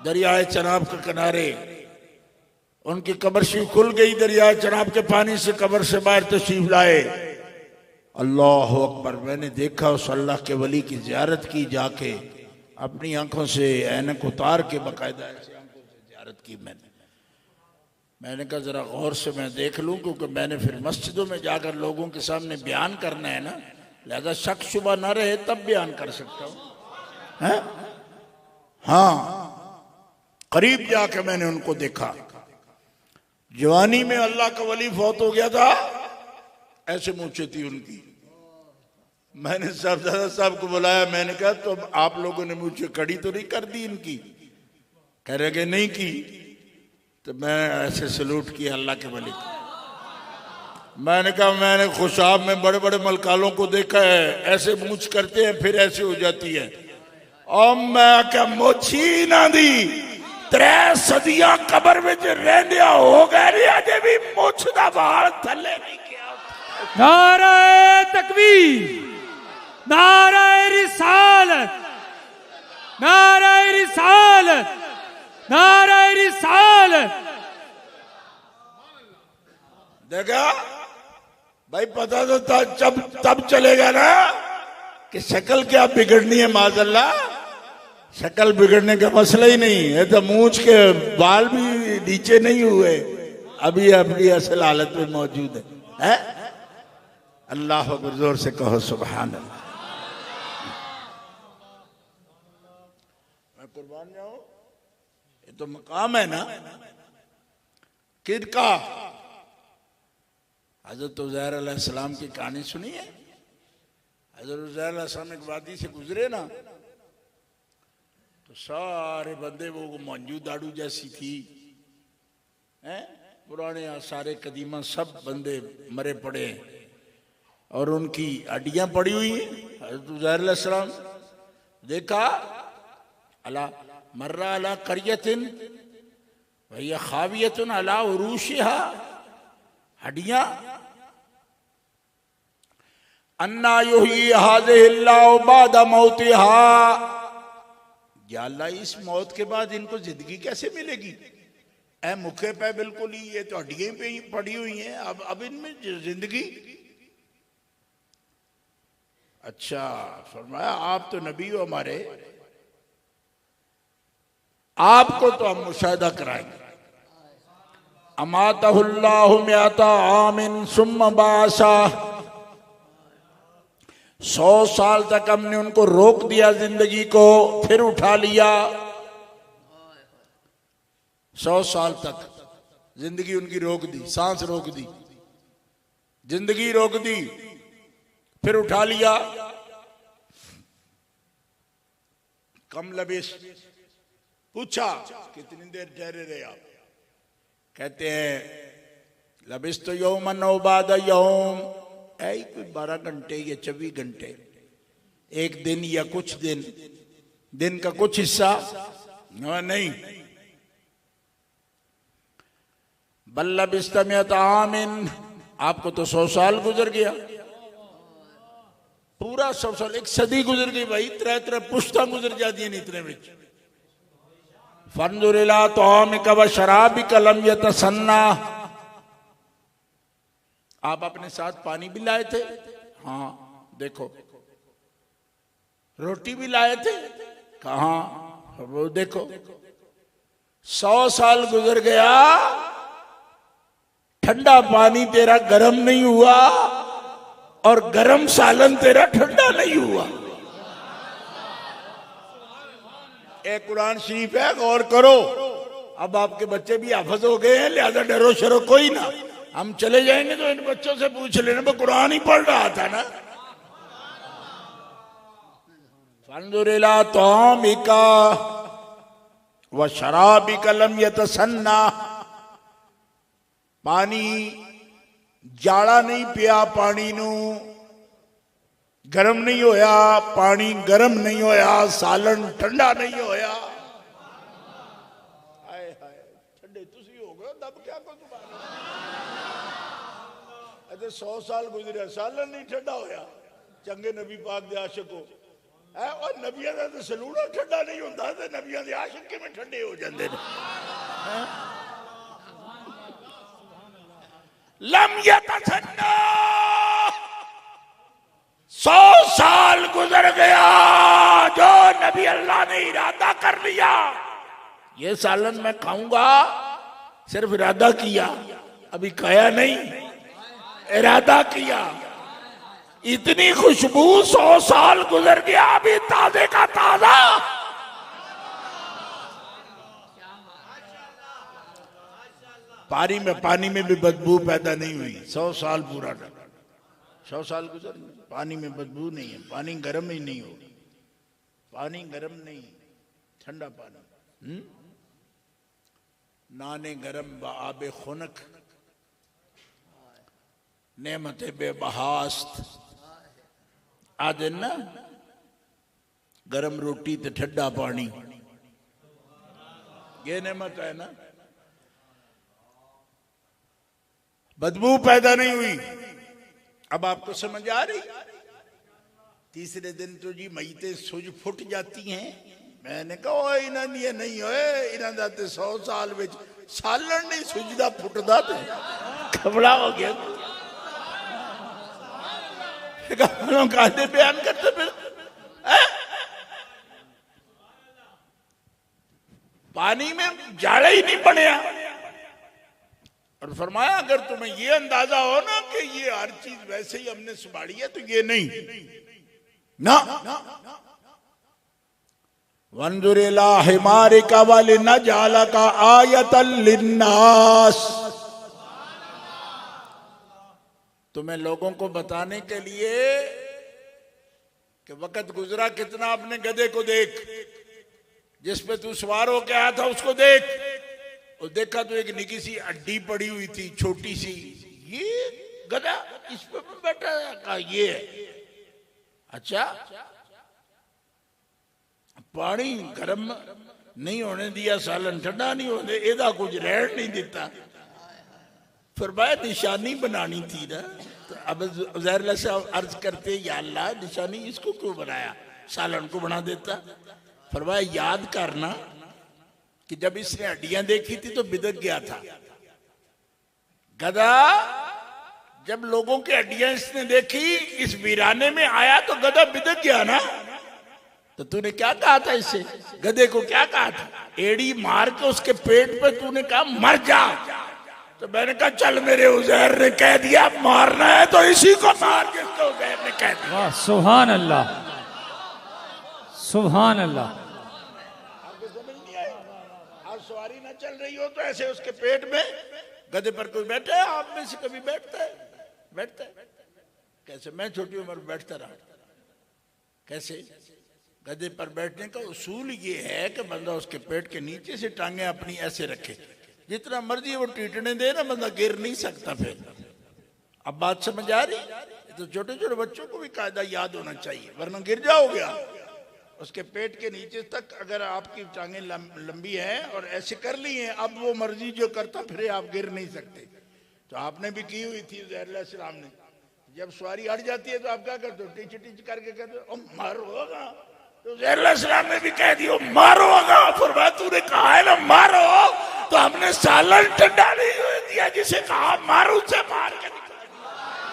दरियाए चनाब के किनारे उनकी कब्र शरीफ खुल गई, दरियाए चनाब के पानी से कब्र से बाहर तशरीफ लाए। अल्लाह अकबर। मैंने देखा उस अल्लाह के वली की ज़ियारत की, जाके अपनी आंखों से ऐनक उतार के बाकायदा ऐसी आंखों से ज़ियारत की। मैंने कहा जरा गौर से मैं देख लूं, क्योंकि मैंने फिर मस्जिदों में जाकर लोगों के सामने बयान करना है ना, लिहाजा शक शुबा ना रहे तब बयान कर सकता हूं है। हाँ, करीब जाके मैंने उनको देखा। जवानी में अल्लाह का वली फौत हो गया था, ऐसे मूछें थी उनकी। मैंने साहबजादा साहब को बुलाया, मैंने कहा तो आप लोगों ने मुझे कड़ी तो नहीं कर दी इनकी? कह रहे कि नहीं की। तो मैं ऐसे सलूट किया अल्लाह के वली को। मैंने कहा मैंने खुशाब में बड़े बड़े मलकालों को देखा है, ऐसे मूछ करते हैं फिर ऐसे हो जाती है। और मैं क्या मोछी ना दी, 3 सदियां कब्र में रहने हो गए, अजे भी मुछ दा बाल थले नहीं किया। नारे तकबीर, नारे रिसालत, नारे रिसालत, नारे रिसालत। देखा भाई, पता तो था तब चलेगा ना कि शक्ल क्या बिगड़नी है। माज़अल्लाह, शक्ल बिगड़ने का मसला ही नहीं है, तो मूंछ के बाल भी नीचे नहीं हुए, अभी अपनी असल हालत में मौजूद है? अल्लाह अकबर, जोर से कहो सुभान अल्लाह। मैं कुर्बान जाऊं, ये तो मकाम है ना किसका? हजरत उज़ैर अलैहिस्सलाम की कहानी सुनी है? हजरत उज़ैर अलैहिस्सलाम एक वादी से गुजरे ना, तो सारे बंदे वो मंजू दाड़ू जैसी थी, हैं? पुराने सारे कदीमा सब बंदे मरे पड़े और उनकी हड्डियां पड़ी हुई हैं। हजरत उज़ैर अलैहिस्सलाम देखा, अला मर्रा अला करियतिन वहिय खावियतुन अला उरूशिहा, हड्डियां। अन्ना युही हाज़िहिल्लाहु बादा मौतिहा, या अल्लाह इस मौत के बाद इनको जिंदगी कैसे मिलेगी? ऐ मुखे पे बिल्कुल ही, ये तो हड्डियां पे ही पड़ी हुई हैं, अब इनमें जिंदगी। अच्छा, फरमाया आप तो नबी हो हमारे, आपको तो हम मुशाहिदा कराएंगे। अमातहुल्लाहु मिअता आमिन सुम्मा बासा, 100 साल तक हमने उनको रोक दिया जिंदगी को, फिर उठा लिया। 100 साल तक जिंदगी उनकी रोक दी, सांस रोक दी, जिंदगी रोक दी, फिर उठा लिया। कम लबिस, पूछा कितनी देर ठहरे रहे आप? कहते हैं लबिस तो यौमन औ बाद यौम, ऐ कोई 12 घंटे या 24 घंटे, एक दिन या कुछ दिन, दिन का कुछ हिस्सा नहीं। बल लबिस्त मिअत आमिन, आपको तो 100 साल गुजर गया, पूरा 100 साल, एक सदी गुजर गई भाई, त्रै त्रै पुश्ता गुजर जाती है इतने में। फंजुरिला तौमिका व शराबिका लम यतसन्ना, आप अपने साथ पानी भी लाए थे, हाँ देखो, रोटी भी लाए थे, कहाँ, वो देखो, 100 साल गुजर गया, ठंडा पानी तेरा गर्म नहीं हुआ और गर्म सालन तेरा ठंडा नहीं हुआ। एक कुरान शरीफ है, गौर करो। अब आपके बच्चे भी हाफिज हो गए हैं, लिहाजा डरो शरो कोई ना, हम चले जाएंगे तो इन बच्चों से पूछ लेना, वो कुरान ही पढ़ रहा था ना। फंजुरिला तौमिका व शराबिका लम यतसन्ना, पानी जाड़ा नहीं पिया, पानी नू गरम नहीं होया, पानी गरम नहीं होया, सालन ठंडा नहीं होया। हाय हाय ठंडे तुसी हो गए, दब क्या को तुम्हारा, 100 साल गुजरे, सालन नहीं ठंडा होया। चंगे नबी पाक दे आशिको है, और नबियां दा ते सलूना ठंडा नहीं होंदा, ते नबियां दे आशिक किवें ठंडे हो जांदे ने। लम यतसन्ना, 100 साल गुजर गया, जो नबी अल्लाह ने इरादा कर लिया ये सालन मैं खाऊंगा, सिर्फ इरादा किया, अभी खाया नहीं, इरादा किया, इतनी खुशबू, 100 साल गुजर गया, अभी ताजे का ताजा। पानी में भी बदबू पैदा नहीं हुई, 100 साल पूरा, 100 साल गुजर, पानी में बदबू नहीं है, पानी गर्म ही नहीं हो, पानी गर्म नहीं, ठंडा पानी, नाने गरम आबे खुनक, नेमत बेबहास्त, आदे ना गरम रोटी ते ठंडा पानी, ये नेमत है ना। बदबू पैदा नहीं हुई। अब आपको समझ आ रही। तीसरे दिन तो जी मईते सुज फुट जाती हैं। मैंने कहा इन्हां दी नहीं होए, इन्हां दा ते 100 साल विच सालन नहीं सुजदा फुटदा, ते खबड़ा हो गया। कायदे बयान करते फिर पानी में जाड़ा ही नहीं बनया। और फरमाया अगर तुम्हें ये अंदाजा हो ना कि ये हर चीज वैसे ही हमने संभाली है, तो ये नहीं ना। वंजुरिला हिमारिका वाले न जाला का आयतल लिन्नास, तुम्हें लोगों को बताने के लिए कि वक्त गुजरा कितना, अपने गधे को देख, जिस पे तू सवार होके आया था उसको देख, और देखा तो एक निकी सी अड्डी पड़ी हुई थी छोटी सी, ये गधा इस पे बैठा का ये है। अच्छा पानी गर्म नहीं होने दिया, सालन ठंडा नहीं होने, एदा कुछ रहन नहीं देता। फिर भाई निशानी बनानी थी ना, तो अब उज़ैर से अर्ज करते या अल्लाह निशानी इसको क्यों बनाया, सालन को बना देता। फिर भाई याद करना कि जब इसने हड्डियां देखी थी तो बिदक गया था। गधा जब लोगों की हड्डियां इसने देखी, इस वीराने में आया तो गधा बिदक गया ना। तो तूने क्या कहा था इससे, गधे को क्या कहा था, एड़ी मार के उसके पेट पे तूने कहा मर जा। तो मैंने कहा चल मेरे उज़ैर ने कह दिया मारना है तो इसी को मार, जिसको उज़ैर ने कह दिया। सुभान अल्लाह, सुभान अल्लाह। आपको समझ नहीं आई? आज सवारी ना चल रही हो तो ऐसे उसके पेट में गधे पर कोई बैठा है, आप में से कभी बैठता है? बैठता है कैसे? मैं छोटी उम्र में बैठता रहा। कैसे? गधे पर बैठने का उसूल ये है कि बंदा उसके पेट के नीचे से टांगे अपनी ऐसे रखे, जितना मर्जी वो टीटने दे ना, बंदा गिर नहीं सकता। फिर अब बात समझ आ रही? तो छोटे छोटे बच्चों को भी कायदा याद होना चाहिए, वरना गिर जाओगे आप। उसके पेट के नीचे तक अगर आपकी टांगे लंबी हैं और ऐसे कर ली हैं, अब वो मर्जी जो करता फिर आप गिर नहीं सकते। तो आपने भी की हुई थी ज़हर अलैहिस्सलाम ने। जब सवारी अड़ जाती है तो आप क्या करते हो? टीच टीच करके कहते हो मारोगा। तो ज़हर अलैहिस्सलाम ने भी कह दिया मारोगा। फरमाया तूने कहा है ना मारो, तो हमने सालन ठंडा नहीं दिया, जिसे कहा मारो उसे मार के।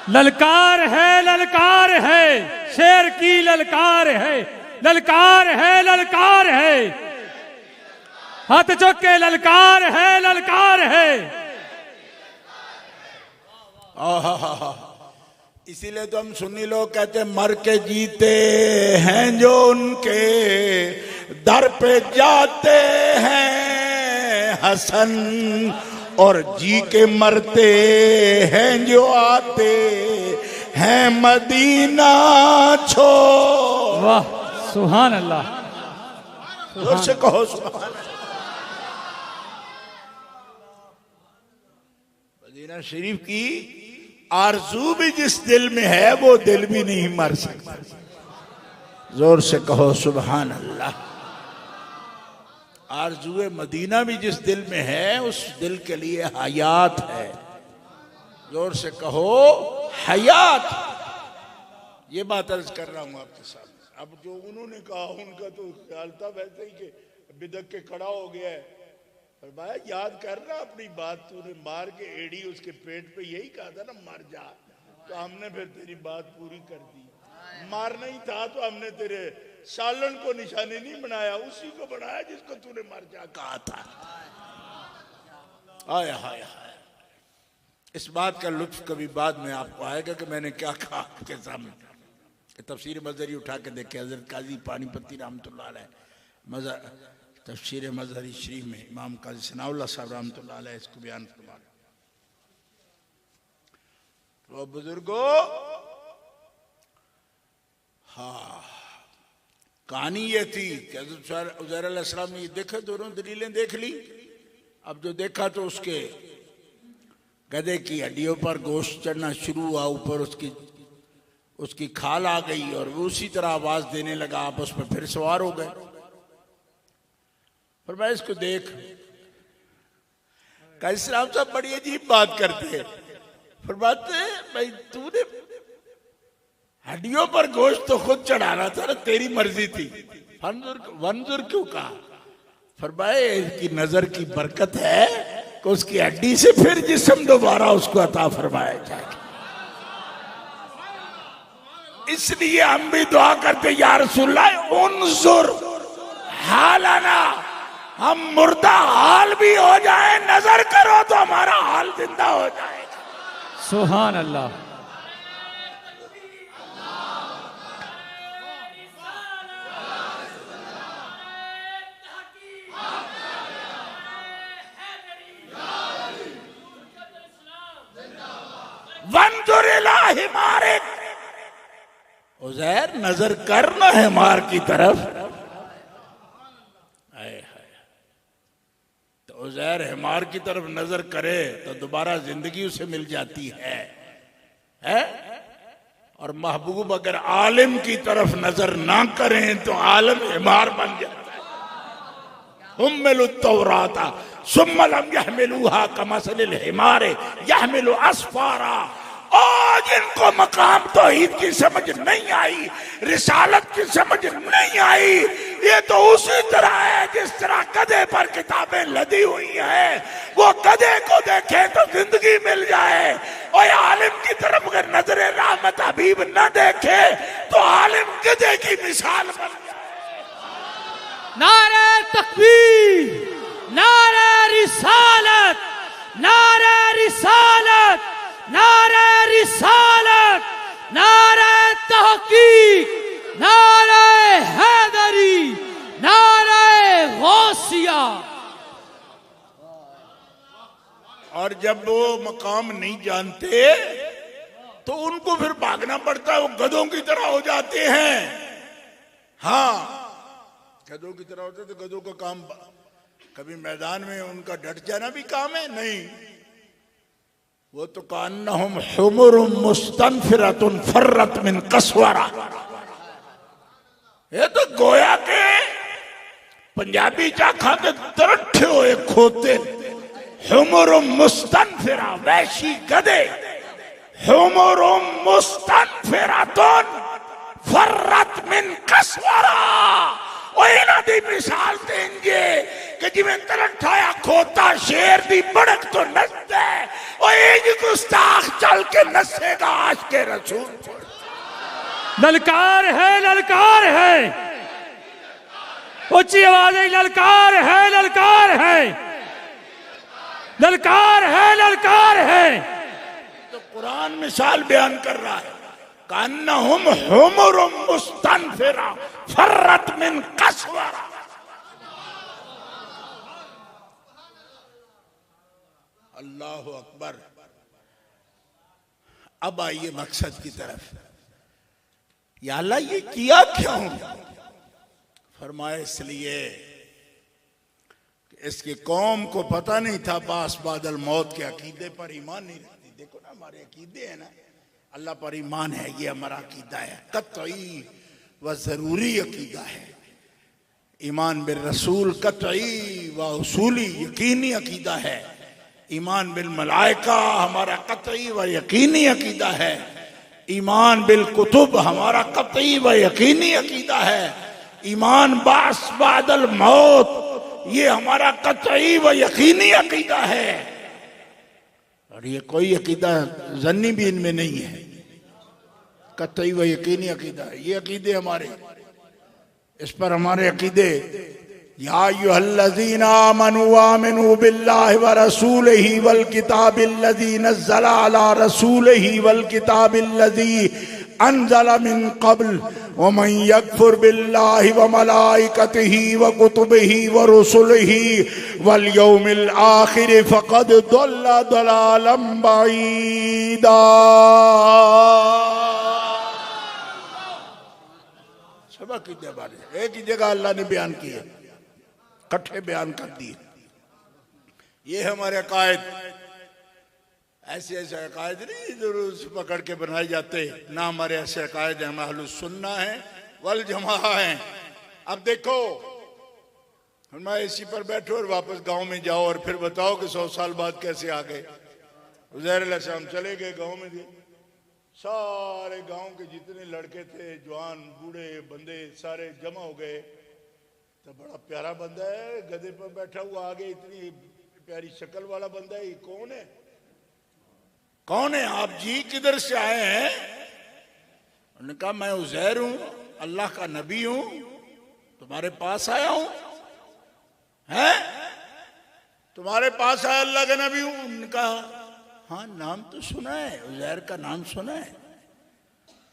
ललकार है, शेर की ललकार है, ललकार है, हाथ चौक के ललकार है। इसीलिए तो हम सुन्नी लोग कहते मर के जीते हैं जो उनके दर पे जाते हैं हसन, और जी के मरते हैं जो आते हैं मदीना छोड़। वाह सुभान अल्लाह, जोर से कहो सुभान अल्लाह। मदीना शरीफ की आरज़ू भी जिस दिल में है वो दिल भी नहीं मर सकता। जोर से कहो सुभान अल्लाह। आरज़ूए मदीना भी जिस दिल में है उस दिल के लिए हयात है। जोर से कहो हयात। ये बात अर्ज कर रहा हूं आपके सामने। अब जो उन्होंने कहा उनका तो ख्याल था वैसे ही कि बिदक के खड़ा हो गया है। पर भाई याद कर रहा अपनी बात, तूने मार के एड़ी उसके पेट पे यही कहा था ना मर जा, तो हमने फिर तेरी बात पूरी कर दी। मारना ही था तो हमने तेरे सालन को निशानी नहीं बनाया, उसी को बनाया जिसको तूने मर जा कहा था। आया हाय हाय। इस बात का लुत्फ कभी बाद में आपको आएगा कि मैंने क्या कहा आपके सामने। तफसीर मजहरी उठा के देखे, हजरत काजी पानीपति रहमतुल्लाह अलैह तफसीर मजहरी शरीफ में इमाम काजी सनाउल्लाह साहब रहमतुल्लाह अलैह इसको बयान फरमा। तो बुजुर्गो, हाँ कहानी ये थी कि हज़रत उज़ैर अलैहिस्सलाम ने देखा, दोनों दलीलें देख ली। अब जो देखा तो उसके गधे की हड्डियों पर गोश्त चढ़ना शुरू हुआ, ऊपर उसकी खाल आ गई और वो उसी तरह आवाज देने लगा। आप उस पर फिर सवार हो गए। पर मैं इसको देख काजी साहब साहब बड़ी अजीब बात करते हैं। फरमाते भाई तूने हड्डियों पर गोश्त तो खुद चढ़ाना था ना, तेरी मर्जी थी। वंजुर क्यों कहा? फरमाए इसकी नजर की बरकत है कि उसकी हड्डी से फिर जिस्म दोबारा उसको अता फरमाया जाएगा। इसलिए हम भी दुआ करते या रसूलल्लाह उन्जुर हालना, हम मुर्दा हाल भी हो जाए, नजर करो तो हमारा हाल जिंदा हो जाएगा। सुभान अल्लाह। हिमारे उज़ैर नजर करना है मार की तरफ। तो उज़ैर हिमार की तरफ नजर करे तो दोबारा जिंदगी उसे मिल जाती है? और महबूब अगर आलिम की तरफ नजर ना करें तो आलम हिमार बन जाता है। हुम्मिलु तौराता सुम्मा लम यहमिलूहा कमसलिल हिमारे यहमिलु अस्फारा। आज इनको मकाम तौहीद की समझ नहीं आई, रिसालत की समझ नहीं आई। ये तो उसी तरह है जिस तरह गधे पर किताबें लदी हुई हैं। वो गधे को देखे तो जिंदगी मिल जाए, और आलिम की तरफ अगर नजरे रहमत हबीब न देखे तो आलिम गधे की मिसाल बन जाए। नारे तकबीर, नारे रिसालत, नारे रिसालत, नारे रिसालत, नारे तहकीक, नारे हैदरी, नारे गौसिया। और जब वो मकाम नहीं जानते तो उनको फिर भागना पड़ता है, वो गधों की तरह हो जाते हैं। हाँ गधों की तरह होते तो गधों का काम कभी मैदान में उनका डट जाना भी काम है नहीं। वो तो कान्नहुम हुमुरुम मुस्तनफिरतुन फर्रत मिन कसवरा। ये तो गोया के पंजाबी चा खाते तरठे हुए खोते। हुमुरुम मुस्तनफिरा, वैशी गधे, हुमुरुम मुस्तनफिरातुन फर्रत मिन कसवरा। और इन्हां दी मिसाल देंगे कि जिवें तरठाया खोता शेर दी बड़क तो नसदा है, और एक गुस्ताख चल के नसेगा आशिक़े रसूल। ललकार है, ललकार है, ऊंची आवाज है, ललकार है, ललकार है, ललकार है, ललकार है। तो कुरान मिसाल बयान कर रहा है, कान्नहुम हुमुरुम मुस्तनफिरा फर्रत मिन कसवरा। अल्लाहु अकबर। अब आइए मकसद की तरफ। या अल्लाह ये किया क्यों? फरमाया इसलिए कि इसकी कौम को पता नहीं था बास बादल मौत के अकीदे पर ईमान नहीं रखती। देखो ना हमारे अकीदे हैं ना, अल्लाह पर ईमान है, ये हमारा अकीदा है, कतई व जरूरी अकीदा है। ईमान बिल रसूल कतई व उसूली यकीनी अकीदा है। ईमान बिल मलाइका हमारा कतई व यकीनी अकीदा है। ईमान बिल कुतुब हमारा कतई व यकीनी अकीदा है। ईमान बास बादल मौत ये हमारा कतई व यकीनी अकीदा है। और ये कोई अकीदा जन्नी भी इनमें नहीं है, कतई व यकीनी अकीदा है। ये अकीदे हमारे, इस पर हमारे अकीदे। या अय्युहल्लज़ीना आमनू आमिनू बिल्लाहि व रसूलिही वल किताबिल्लज़ी नज़्ज़ला अला रसूलिही वल किताबिल्लज़ी अनज़ला मिन क़ब्ल व मन यकफुर बिल्लाहि व मलाइकतिही व कुतुबिही व रुसुलिही वल यौमिल आखिर फ़क़द दल्ला दलालन बईदा। सब अकीदे बारे एक ही जगह अल्लाह ने बयान किए, इकट्ठे बयान कर दिए। ये हमारे अकायद, ऐसे ऐसे अकायद नहीं जरूर पकड़ के बनाए जाते ना। हमारे ऐसे अकायद हैं, हम अहलुस सुन्ना हैं वल जमाअह हैं। अब देखो, हम इसी पर बैठो और वापस गांव में जाओ और फिर बताओ कि 100 साल बाद कैसे आ गए। उज़ैर अलैहिस्सलाम चले गए गांव में, सारे गांव के जितने लड़के थे, जवान बूढ़े बंदे सारे जमा हो गए। तो बड़ा प्यारा बंदा है, गधे पर बैठा हुआ, आगे इतनी प्यारी शक्ल वाला बंदा है, ये कौन है? कौन है आप जी, किधर से आए हैं? उन्होंने कहा मैं उज़ैर हूं, अल्लाह का नबी हूं, तुम्हारे पास आया हूं। हैं? तुम्हारे पास आया अल्लाह का नबी हूं। उन्होंने कहा हाँ नाम तो सुना है, उज़ैर का नाम सुना है,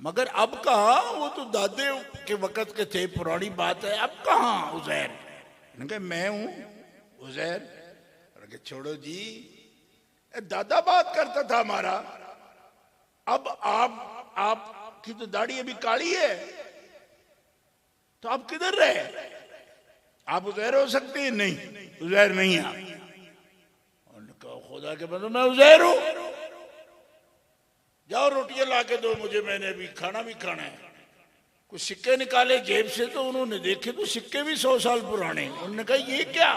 मगर अब कहा, वो तो दादे के वक़्त के थे, पुरानी बात है, अब कहाँ उज़ैर? उन्होंने कहा मैं हूं उज़ैर। उन्होंने कहा छोड़ो जी, दादा बात करता था हमारा, अब आपकी तो दाढ़ी अभी काली है, तो आप किधर रहे? आप उज़ैर हो सकते हैं? नहीं, उज़ैर नहीं आप। उन्होंने कहा खुदा के बंदो मैं उज़ैर हूं, जाओ रोटियां ला के दो मुझे, मैंने अभी खाना भी खाना है। कुछ सिक्के निकाले जेब से, तो उन्होंने देखे तो सिक्के भी 100 साल पुराने। उन्होंने कहा ये क्या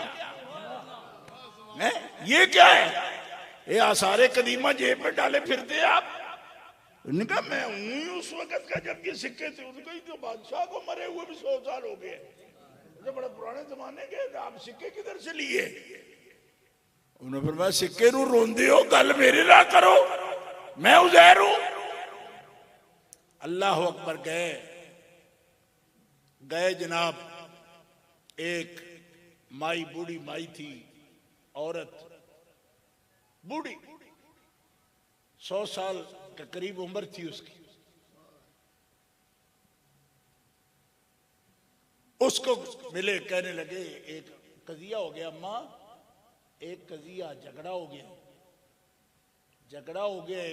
है? ये क्या है? ये आसारे कदीमा जेब में डाले फिरते आप? उन्होंने कहा मैं हूं उस वक्त का जब ये सिक्के थे। उन्होंने कहा तो बादशाह को मरे हुए भी 100 साल हो गए, तो बड़े पुराने जमाने के, आप सिक्के किधर से लिए? उन्होंने फिर मैं सिक्के रू रोंदे हो, गल मेरे ना करो, मैं उज़ैर हूं। अल्लाह अकबर। गए जनाब, एक माई, बूढ़ी माई थी, औरत बूढ़ी, 100 साल के करीब उम्र थी उसकी। उसको मिले, कहने लगे एक कजिया हो गया अम्मा, एक कजिया झगड़ा हो गया, झगड़ा हो गया।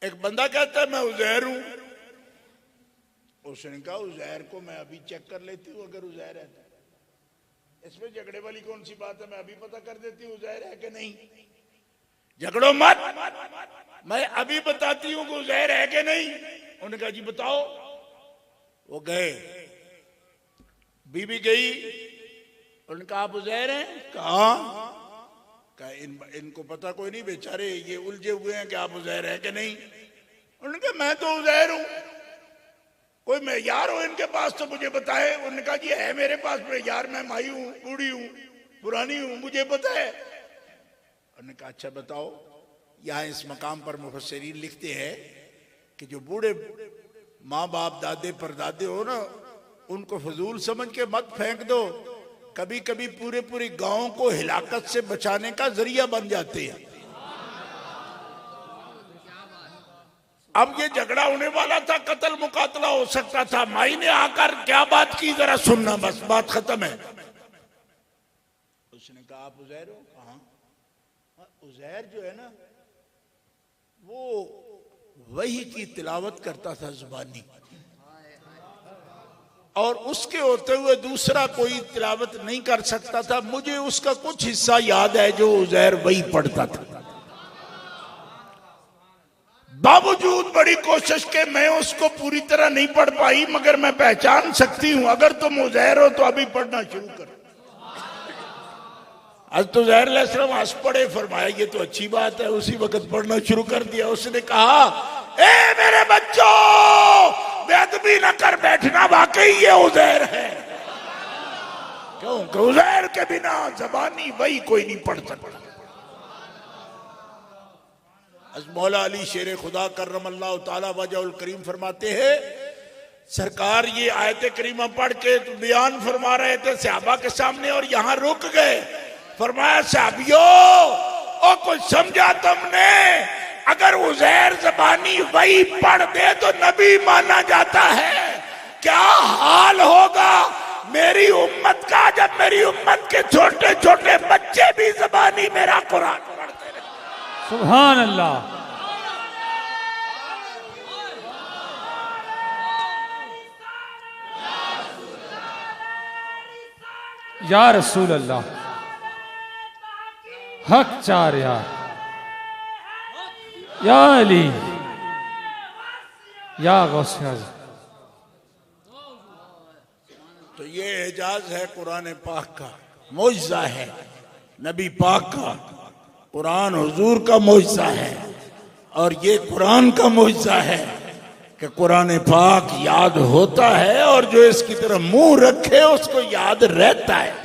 एक बंदा कहता है मैं उज़ैर हूं। उसने कहा उज़ैर को मैं अभी चेक कर लेती हूं, अगर उज़ैर है तो। इसमें झगड़े वाली कौन सी बात है? मैं अभी पता कर देती हूँ उज़ैर है कि नहीं। झगड़ो मत, मैं अभी बताती हूँ कि उज़ैर है कि नहीं। उन्होंने कहा जी बताओ। वो गए, बीबी गई, उनका आप उज़ैर हैं? कहा इनको पता कोई नहीं, बेचारे ये उलझे हुए हैं कि आप उज़ैर हैं कि नहीं। उन्होंने कहा मैं तो उज़ैर हूं, कोई मेयार हो इनके पास तो मुझे बताए। उन्होंने कहा जी है मेरे पास मेयार, मैं माई हूं, बूढ़ी हूं, पुरानी हूं, मुझे पता है। उन्होंने कहा अच्छा बताओ। यहाँ इस मकाम पर मुफस्सिरीन लिखते हैं कि जो बूढ़े माँ बाप दादे परदादे हो ना, उनको फजूल समझ के मत फेंक दो, कभी कभी पूरे पूरे गांव को हिलाकत से बचाने का जरिया बन जाते हैं। अब ये झगड़ा होने वाला था, कत्ल मुकातला हो सकता था। माई ने आकर क्या बात की जरा सुनना, बस बात खत्म है। उसने कहा आप उज़ैर हो? हाँ। उज़ैर जो है ना वो वही की तिलावत करता था जुबानी, और उसके होते हुए दूसरा कोई तिलावत नहीं कर सकता था। मुझे उसका कुछ हिस्सा याद है जो उज़ैर वही पढ़ता था। बावजूद बड़ी कोशिश के मैं उसको पूरी तरह नहीं पढ़ पाई, मगर मैं पहचान सकती हूं। अगर तुम उज़ैर हो तो अभी पढ़ना शुरू करो। आज तो उज़ैर अलैहिस्सलाम हंस पड़े, फरमाया ये तो अच्छी बात है। उसी वक्त पढ़ना शुरू कर दिया। उसने कहा ए मेरे बच्चों, बेअदबी न कर बैठना, वाकई ये उज़ैर है। क्योंकि उज़ैर के बिना ज़बानी वही कोई नहीं पढ़ सकता। मौला अली शेर खुदा करमल्लाहु ताला वजहुल करीम फरमाते हैं, सरकार ये आयत करीमा पढ़ के तो बयान फरमा रहे थे सहाबा के सामने, और यहां रुक गए। फरमाया सहाबियों, ओ कुछ समझा तुमने? अगर उज़ैर ज़बानी वही पढ़ दे तो नबी माना जाता है। क्या हाल होगा मेरी उम्मत का जब मेरी उम्मत के छोटे छोटे बच्चे भी ज़बानी मेरा कुरान पढ़ते रहे। सुभान अल्लाह। या रसूल अल्लाह, हक चार यार, या अली, या गौसे आज़म। तो ये एजाज है कुरान पाक का, मौजज़ा है नबी पाक का। कुरान हुजूर का मौजज़ा है, और ये कुरान का मौजज़ा है कि कुरान पाक याद होता है, और जो इसकी तरफ मुंह रखे उसको याद रहता है।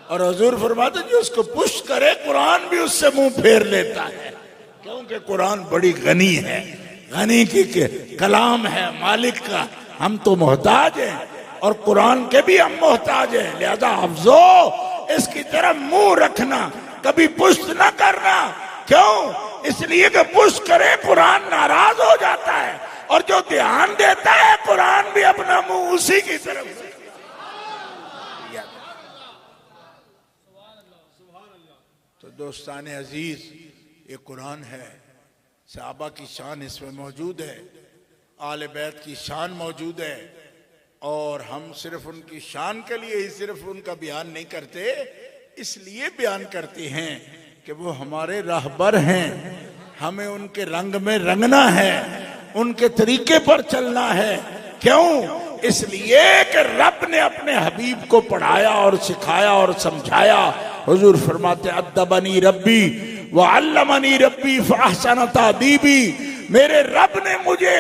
और हुजूर फरमाते जो उसको पुश करे कुरान भी उससे मुंह फेर लेता है, क्योंकि कुरान बड़ी गनी है, गनी की कलाम है मालिक का। हम तो मोहताज हैं और कुरान के भी हम मोहताज हैं। लिहाजा अफजो इसकी तरफ मुंह रखना, कभी पुष्ट ना करना। क्यों? इसलिए कि पुष्ट करे कुरान नाराज हो जाता है, और जो ध्यान देता है कुरान भी अपना मुंह उसी की तरफ। तो दोस्तान अजीज, ये कुरान है, सहाबा की शान इसमें मौजूद है, आले बैत की शान मौजूद है। और हम सिर्फ उनकी शान के लिए ही सिर्फ उनका बयान नहीं करते, इसलिए बयान करते हैं कि वो हमारे राहबर हैं, हमें उनके रंग में रंगना है, उनके तरीके पर चलना है। क्यों? इसलिए कि रब ने अपने हबीब को पढ़ाया और सिखाया और समझाया। हुजूर फरमाते अद्दबनी रब्बी व अल्लमनी रब्बी फअहसन तादीबी। मेरे रब ने मुझे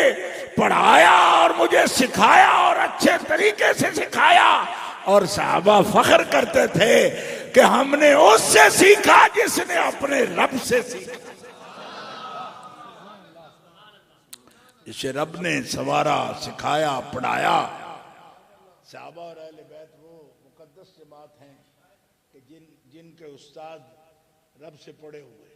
पढ़ाया और मुझे सिखाया और अच्छे तरीके से सिखाया। और सहाबा फख्र करते थे कि हमने उससे सीखा जिसने अपने रब से सीखा, जिसे रब ने सवारा, सिखाया, पढ़ाया। सहाबा और अहले बैत वो मुकद्दस से बात है कि जिनके उस्ताद रब से पढ़े हुए।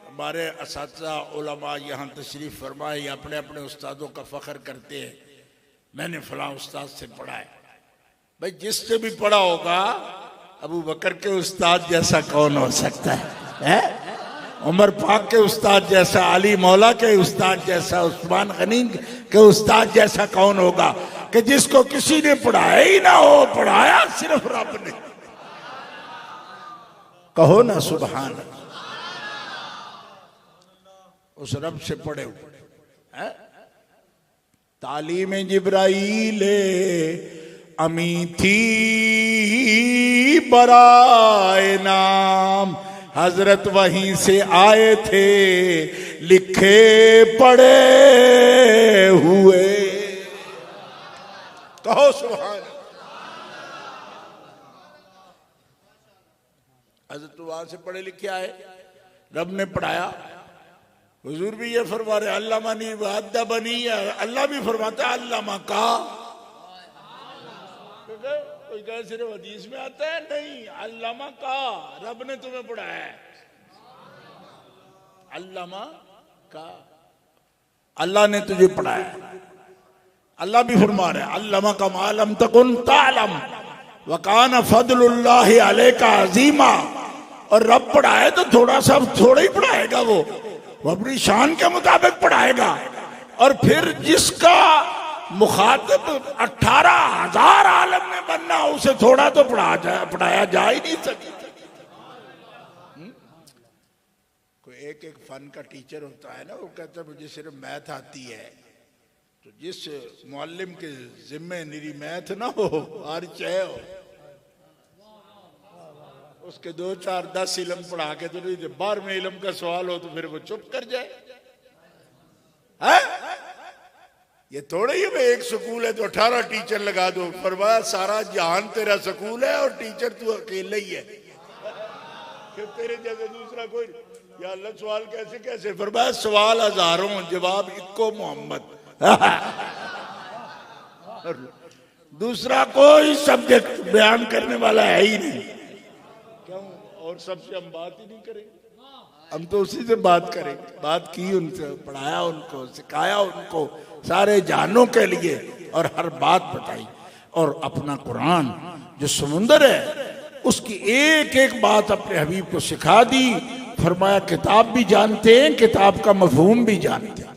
हमारे असातिज़ा उलमा यहाँ तशरीफ फरमाए, अपने अपने उस्तादों का फख्र करते हैं, मैंने फलां उस्ताद से पढ़ा है। भाई जिससे भी पढ़ा होगा, अबू बकर के उस्ताद जैसा कौन हो सकता है? उमर पाक के उस्ताद जैसा, अली मौला के उस्ताद जैसा, उस्मान गनी के उस्ताद जैसा कौन होगा कि जिसको किसी ने पढ़ाया ही ना हो, पढ़ाया सिर्फ रब ने। कहो ना सुभान अल्लाह। उस रब से पढ़े हुए तालीम जिब्राइल अमी थी बराए नाम, हजरत वहीं से आए थे लिखे पड़े हुए। कहो सुभान। हजरत वहां से पढ़े लिखे आए, रब ने पढ़ाया। हुजूर भी ये फरमा रहे अल्लामा नहीं वादा बनी है, अल्लाह भी फरमाता है अल्लामा का। कोई कहे सिर्फ हदीस में आता है, नहीं, अल्लामा का रब ने तुम्हें पढ़ाया है। अल्लामा का अल्लाह ने तुझे पढ़ाया है। अल्लाह भी फरमा रहे अल्लामा का मालम तकुन तालम वकान फदलुल्लाहि अलैका अजीमा। और रब पढ़ाए तो थोड़ा ही पढ़ाएगा, वो अपनी शान के मुताबिक पढ़ाएगा। और फिर जिसका मुखातिब 18,000 आलम में बनना, उसे थोड़ा तो पढ़ाया जा ही नहीं सकता। कोई एक फन का टीचर होता है ना, वो कहता है मुझे सिर्फ मैथ आती है। तो जिस मुअल्लिम के जिम्मे निरी मैथ ना हो और चाहे हो, उसके 2, 4, 10 इलम पढ़ा के तो नहीं, 12वें इलम का सवाल हो तो फिर वो चुप कर जाए। है? ये थोड़ा ही भाई एक स्कूल है तो 18 टीचर लगा दो। फरमाया सारा जहान तेरा स्कूल है और टीचर तू अकेला ही है, फिर तेरे जैसे दूसरा कोई। या अल्लाह सवाल कैसे कैसे? फरमाया सवाल हजारों, जवाब इक्को मोहम्मद। दूसरा कोई सब्जेक्ट बयान करने वाला है ही नहीं। क्यों? और सबसे हम बात ही नहीं करेंगे, हम तो उसी से बात करेंगे। बात की उनसे, पढ़ाया उनको, सिखाया उनको सारे जानों के लिए, और हर बात बताई। और अपना कुरान जो समुंदर है, उसकी एक एक बात अपने हबीब को सिखा दी। फरमाया किताब भी जानते हैं, किताब का मफहूम भी जानते हैं।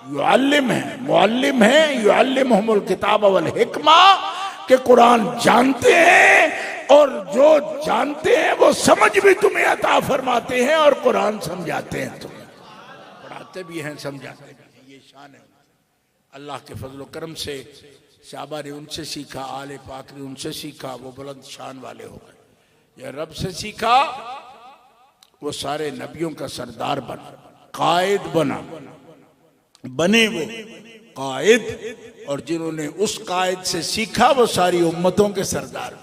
युअल्लिम है, मुअल्लिम है, युअल्लिमुहुमुल किताब वल हिकमा, के कुरान जानते हैं और जो जानते हैं वो समझ भी तुम्हें अता फरमाते हैं और कुरान समझाते हैं, तुम्हें पढ़ाते भी हैं, समझाते भी हैं। ये शान है अल्लाह के फजल करम से। सहाबा ने उनसे सीखा, आले पाक ने उनसे सीखा, वो बुलंद शान वाले हो गए। या रब से सीखा, वो सारे नबियों का सरदार बना, कायद बने वो कायद। और जिन्होंने उस कायद से सीखा वो सारी उम्मतों के सरदार।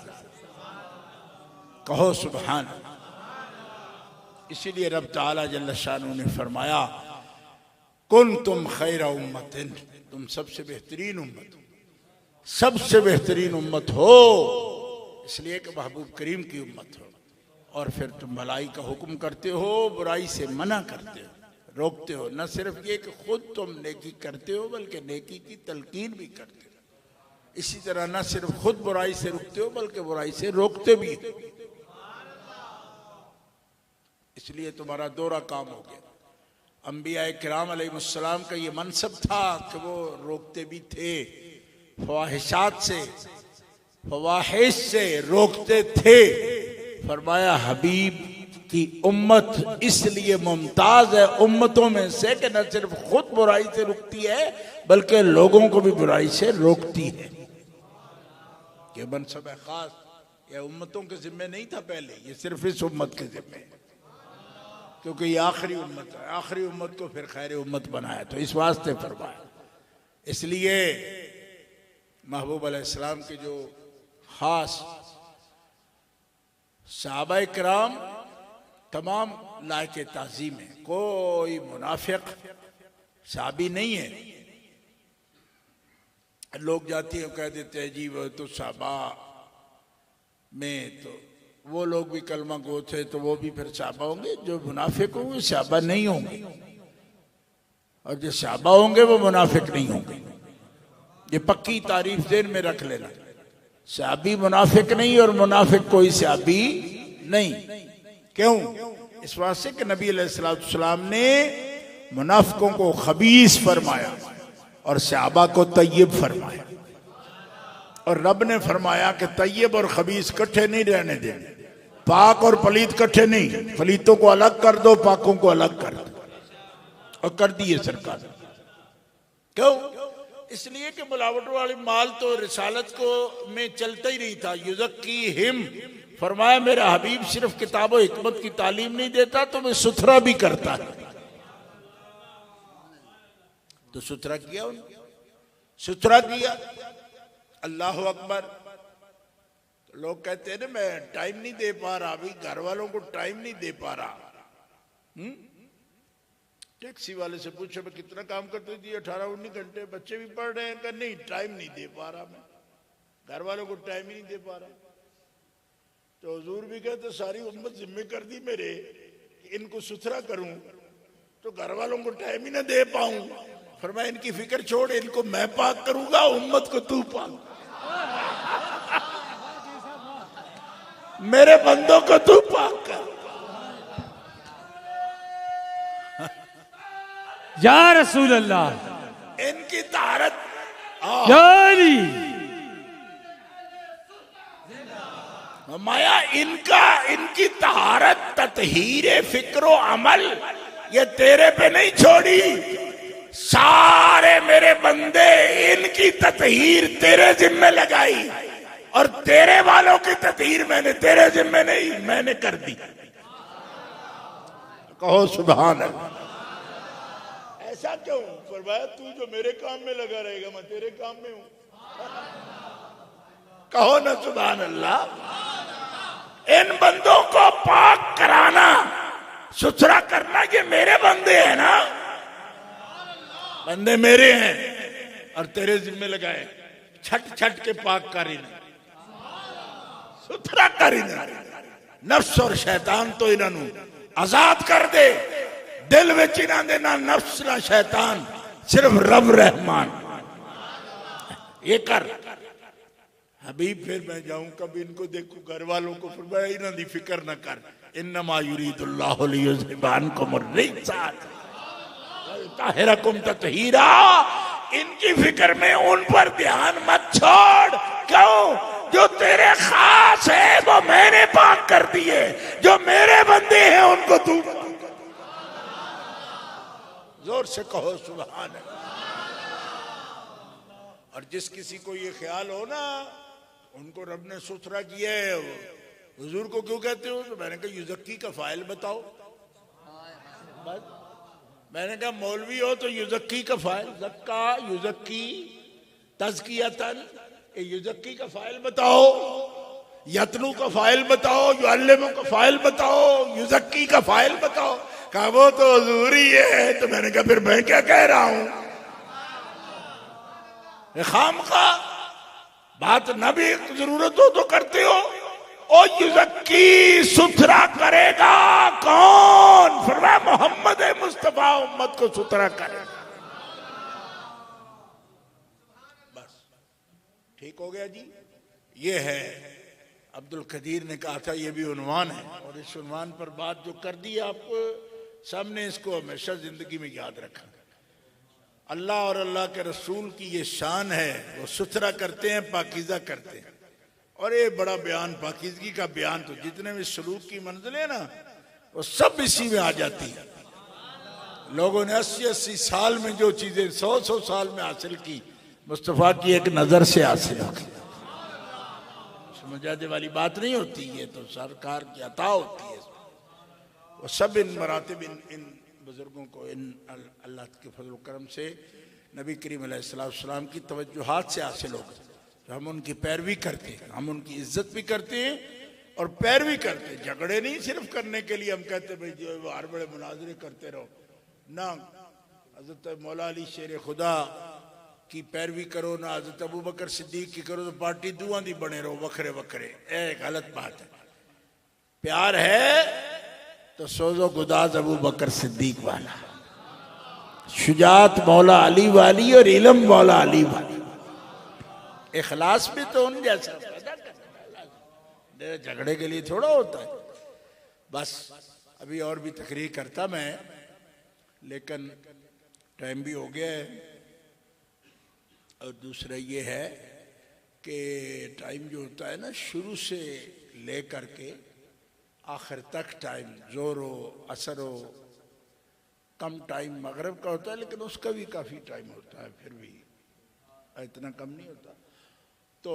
कहो सुभान। इसीलिए रब ताला जल्ल शानहू ने फरमाया कुन तुम खैरा उम्मतिन, तुम सबसे बेहतरीन उम्मत हो, सबसे बेहतरीन उम्मत हो, इसलिए कि महबूब करीम की उम्मत हो। और फिर तुम भलाई का हुक्म करते हो, बुराई से मना करते हो, रोकते हो। न सिर्फ ये कि खुद तुम नेकी करते हो, बल्कि नेकी की तलकीन भी करते हो। इसी तरह न सिर्फ खुद बुराई से रुकते हो, बल्कि बुराई से रोकते भी हो। इसलिए तुम्हारा दोहरा काम हो गया। अंबिया किराम अलैहिस्सलाम का ये मनसब था कि वो रोकते भी थे, फवाहिशात से, फवाहिश से रोकते थे। फरमाया हबीब की उम्मत इसलिए मुमताज है उम्मतों में से कि न सिर्फ खुद बुराई से रुकती है, बल्कि लोगों को भी बुराई से रोकती है। ये मनसब है खास, यह उम्मतों के जिम्मे नहीं था पहले, ये सिर्फ इस उम्मत के जिम्मे, क्योंकि ये आखिरी उम्मत है। आखिरी उम्मत को फिर खैर उम्मत बनाया, तो इस वास्ते फरमाया। इसलिए महबूब अलैहिस्सलाम के जो खास सहाबा किराम तमाम लायक ताज़ीम है, कोई मुनाफिक साहबी नहीं है। लोग जाती हैं कह देते हैं जी वो तो सहाबा में तो वो लोग भी कलमा गो थे, तो वो भी फिर सहाबा होंगे। जो मुनाफिक होंगे सहाबा नहीं होंगे, और जो सहाबा होंगे वो मुनाफिक नहीं होंगे। ये पक्की तारीफ ज़हन में रख लेना। सहाबी मुनाफिक नहीं और मुनाफिक कोई सहाबी नहीं। क्यों? इस वास्ते कि नबी अलैहिस्सलाम ने मुनाफिकों को खबीस फरमाया और सहाबा को तय्यब फरमाया। और रब ने फरमाया कि तय्यब और खबीस इकट्ठे नहीं रहने देने, पाक और पलीत इकट्ठे नहीं, पलीतों को अलग कर दो, पाकों को अलग कर दो। और कर दिए सरकार। क्यों? इसलिए कि मिलावट वाली माल तो रिसालत को में चलता ही नहीं था। युज़क्की हिम, फरमाया मेरा हबीब सिर्फ किताब और हिकमत की तालीम नहीं देता तो मैं सुथरा भी करता है। तो सुथरा किया उन्होंने, सुथरा किया। अल्लाह अकबर। तो लोग कहते हैं ना मैं टाइम नहीं दे पा रहा, अभी घर वालों को टाइम नहीं दे पा रहा। टैक्सी वाले से पूछो मैं कितना काम करते थी, 18-19 घंटे, बच्चे भी पढ़ रहे हैं, कि नहीं टाइम नहीं दे पा रहा, मैं घर वालों को टाइम ही नहीं दे पा रहा। तो हुजूर भी कहते सारी उम्मत जिम्मे कर दी मेरे कि इनको सुथरा करूं तो घर वालों को टाइम ही ना दे पाऊं। फरमाया इनकी फिक्र छोड़, इनको मैं पाक करूंगा, उम्मत को तू पाक, मेरे बंदों को तू पाक कर। या रसूल अल्लाह, इनकी तारत माया, इनकी तहारत ततहीर फिक्रो अमल ये तेरे पे नहीं छोड़ी, सारे मेरे बंदे इनकी ततहीर तेरे जिम्मे लगाई और तेरे वालों की ततहीर मैंने तेरे जिम्मे नहीं, मैंने कर दी। कहो सुभान अल्लाह। ऐसा क्यों? फरमाया तू जो मेरे काम में लगा रहेगा मैं तेरे काम में हूं। कहो ना सुभान अल्लाह। इन बंदों को पाक कराना, सुथरा करना, ये मेरे बंदे हैं ना, बंदे मेरे हैं और तेरे जिम्मे लगाए। छट छट के पाक करी ना, सुथरा करी ना। नफ्स और शैतान तो इन्होंने आजाद कर दे, दिल में इन्हों दे ना नफ्स ना शैतान, सिर्फ रब रहमान। ये कर हबीब, फिर मैं जाऊं कभी इनको देखूं घर वालों को, फिर मैं इन्हों की फिक्र न कर। इन्नमा युरीदुल्लाहु लियुज़हिबानकुम अर्रिज्सा ताहिरकुम तत्हीरा। इनकी फिक्र में उन पर ध्यान मत छोड़। क्यों? जो तेरे खास है वो मैंने पाक कर दिए, जो मेरे बंदे हैं उनको तू। जोर से कहो सुभान अल्लाह। और जिस किसी को ये ख्याल हो ना उनको रब ने सुथरा किया है, हुजूर को क्यों कहते हो? तो मैंने कहा युज़क्की का फाइल बताओ। मैंने कहा मौलवी हो तो युज़क्की का फाइल, ज़क्का युज़क्की तज़कियतन, युज़क्की का फाइल बताओ, यतलू का फाइल बताओ, युअल्लिमु का फाइल बताओ, युज़क्की का फाइल बताओ। कहा वो तो हुजूर ही है। तो मैंने कहा फिर मैं क्या कह रहा हूं? खामखा बात न भी जरूरत हो तो करते हो। ओ युज़क्की, सुथरा करेगा कौन? फरमाया मोहम्मद मुस्तफा उम्मत को सुथरा करेगा। बस ठीक हो गया जी। ये है अब्दुल कदीर ने कहा था ये भी उन्वान है, और इस उन्वान पर बात जो कर दी आपको सामने, इसको हमेशा जिंदगी में याद रखना। अल्लाह और अल्लाह के रसूल की ये शान है, वो सुथरा करते हैं, पाकीज़ा करते हैं। और ये बड़ा बयान, पाकीज़गी का बयान, तो जितने भी सलूक की मंजिलें हैं ना वो सब इसी में आ जाती है। लोगों ने 80-80 साल में जो चीजें 100-100 साल में हासिल की, मुस्तफ़ा की एक नजर से हासिल हो गई। समझाने वाली बात नहीं होती, ये तो सरकार की अता होती है। वो सब इन मरातिब, इन बुजुर्गों को, इन अल्लाह के फजल करम से, नबी करीम अलैहिस्सलाम की तवज्जुहात से हासिल हो गए। तो हम उनकी पैरवी करते हैं, हम उनकी इज्जत भी करते हैं और पैरवी करते हैं। झगड़े नहीं सिर्फ करने के लिए हम कहते भाई जो हर बड़े मुनाजरे करते रहो ना। हजरत मौला अली शेर खुदा की पैरवी करो ना, हजरत अबू बकर सिद्दीक की करो तो पार्टी दुआ दी बने रहो वखरे वखरे। गलत बात है। प्यार है तो सोजो गुदाज अबू बकर सिद्दीक वाला, शुजात मौला अली वाली और इल्म मौला अली वाली। इखलास भी तो उन जैसा, झगड़े के लिए थोड़ा होता है। बस अभी और भी तकरीर करता मैं, लेकिन टाइम भी हो गया है। और दूसरा ये है कि टाइम जो होता है ना, शुरू से ले करके आखिर तक टाइम, जोर हो असर हो, कम टाइम मगरिब का होता है लेकिन उसका भी काफ़ी टाइम होता है। फिर भी इतना कम नहीं होता। तो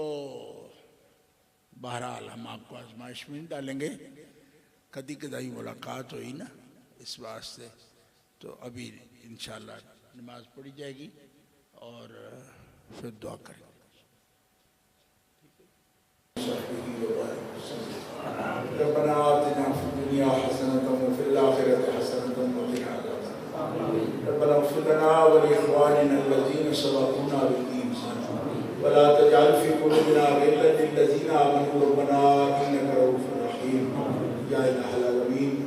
बहरहाल हम आपको आजमाइश में डालेंगे, कदी कदाई मुलाकात हुई ना, इस वास्ते। तो अभी इंशाअल्लाह नमाज पढ़ी जाएगी और फिर दुआ करेंगे। रब्बना आतिना फिद दुनिया हसनतन व फिल आखिरति हसनतन व क़िना अज़ाबन्नार। रब्बना इग़फिर लना व लिइख़वानिना अल्लज़ीना सबक़ूना बिल-ईमान व ला तजअल फ़ी क़ुलूबिना ग़िल्लन लिल्लज़ीना आमनू रब्बना इन्नका रऊफ़ुर रहीम या इलाहल आलमीन।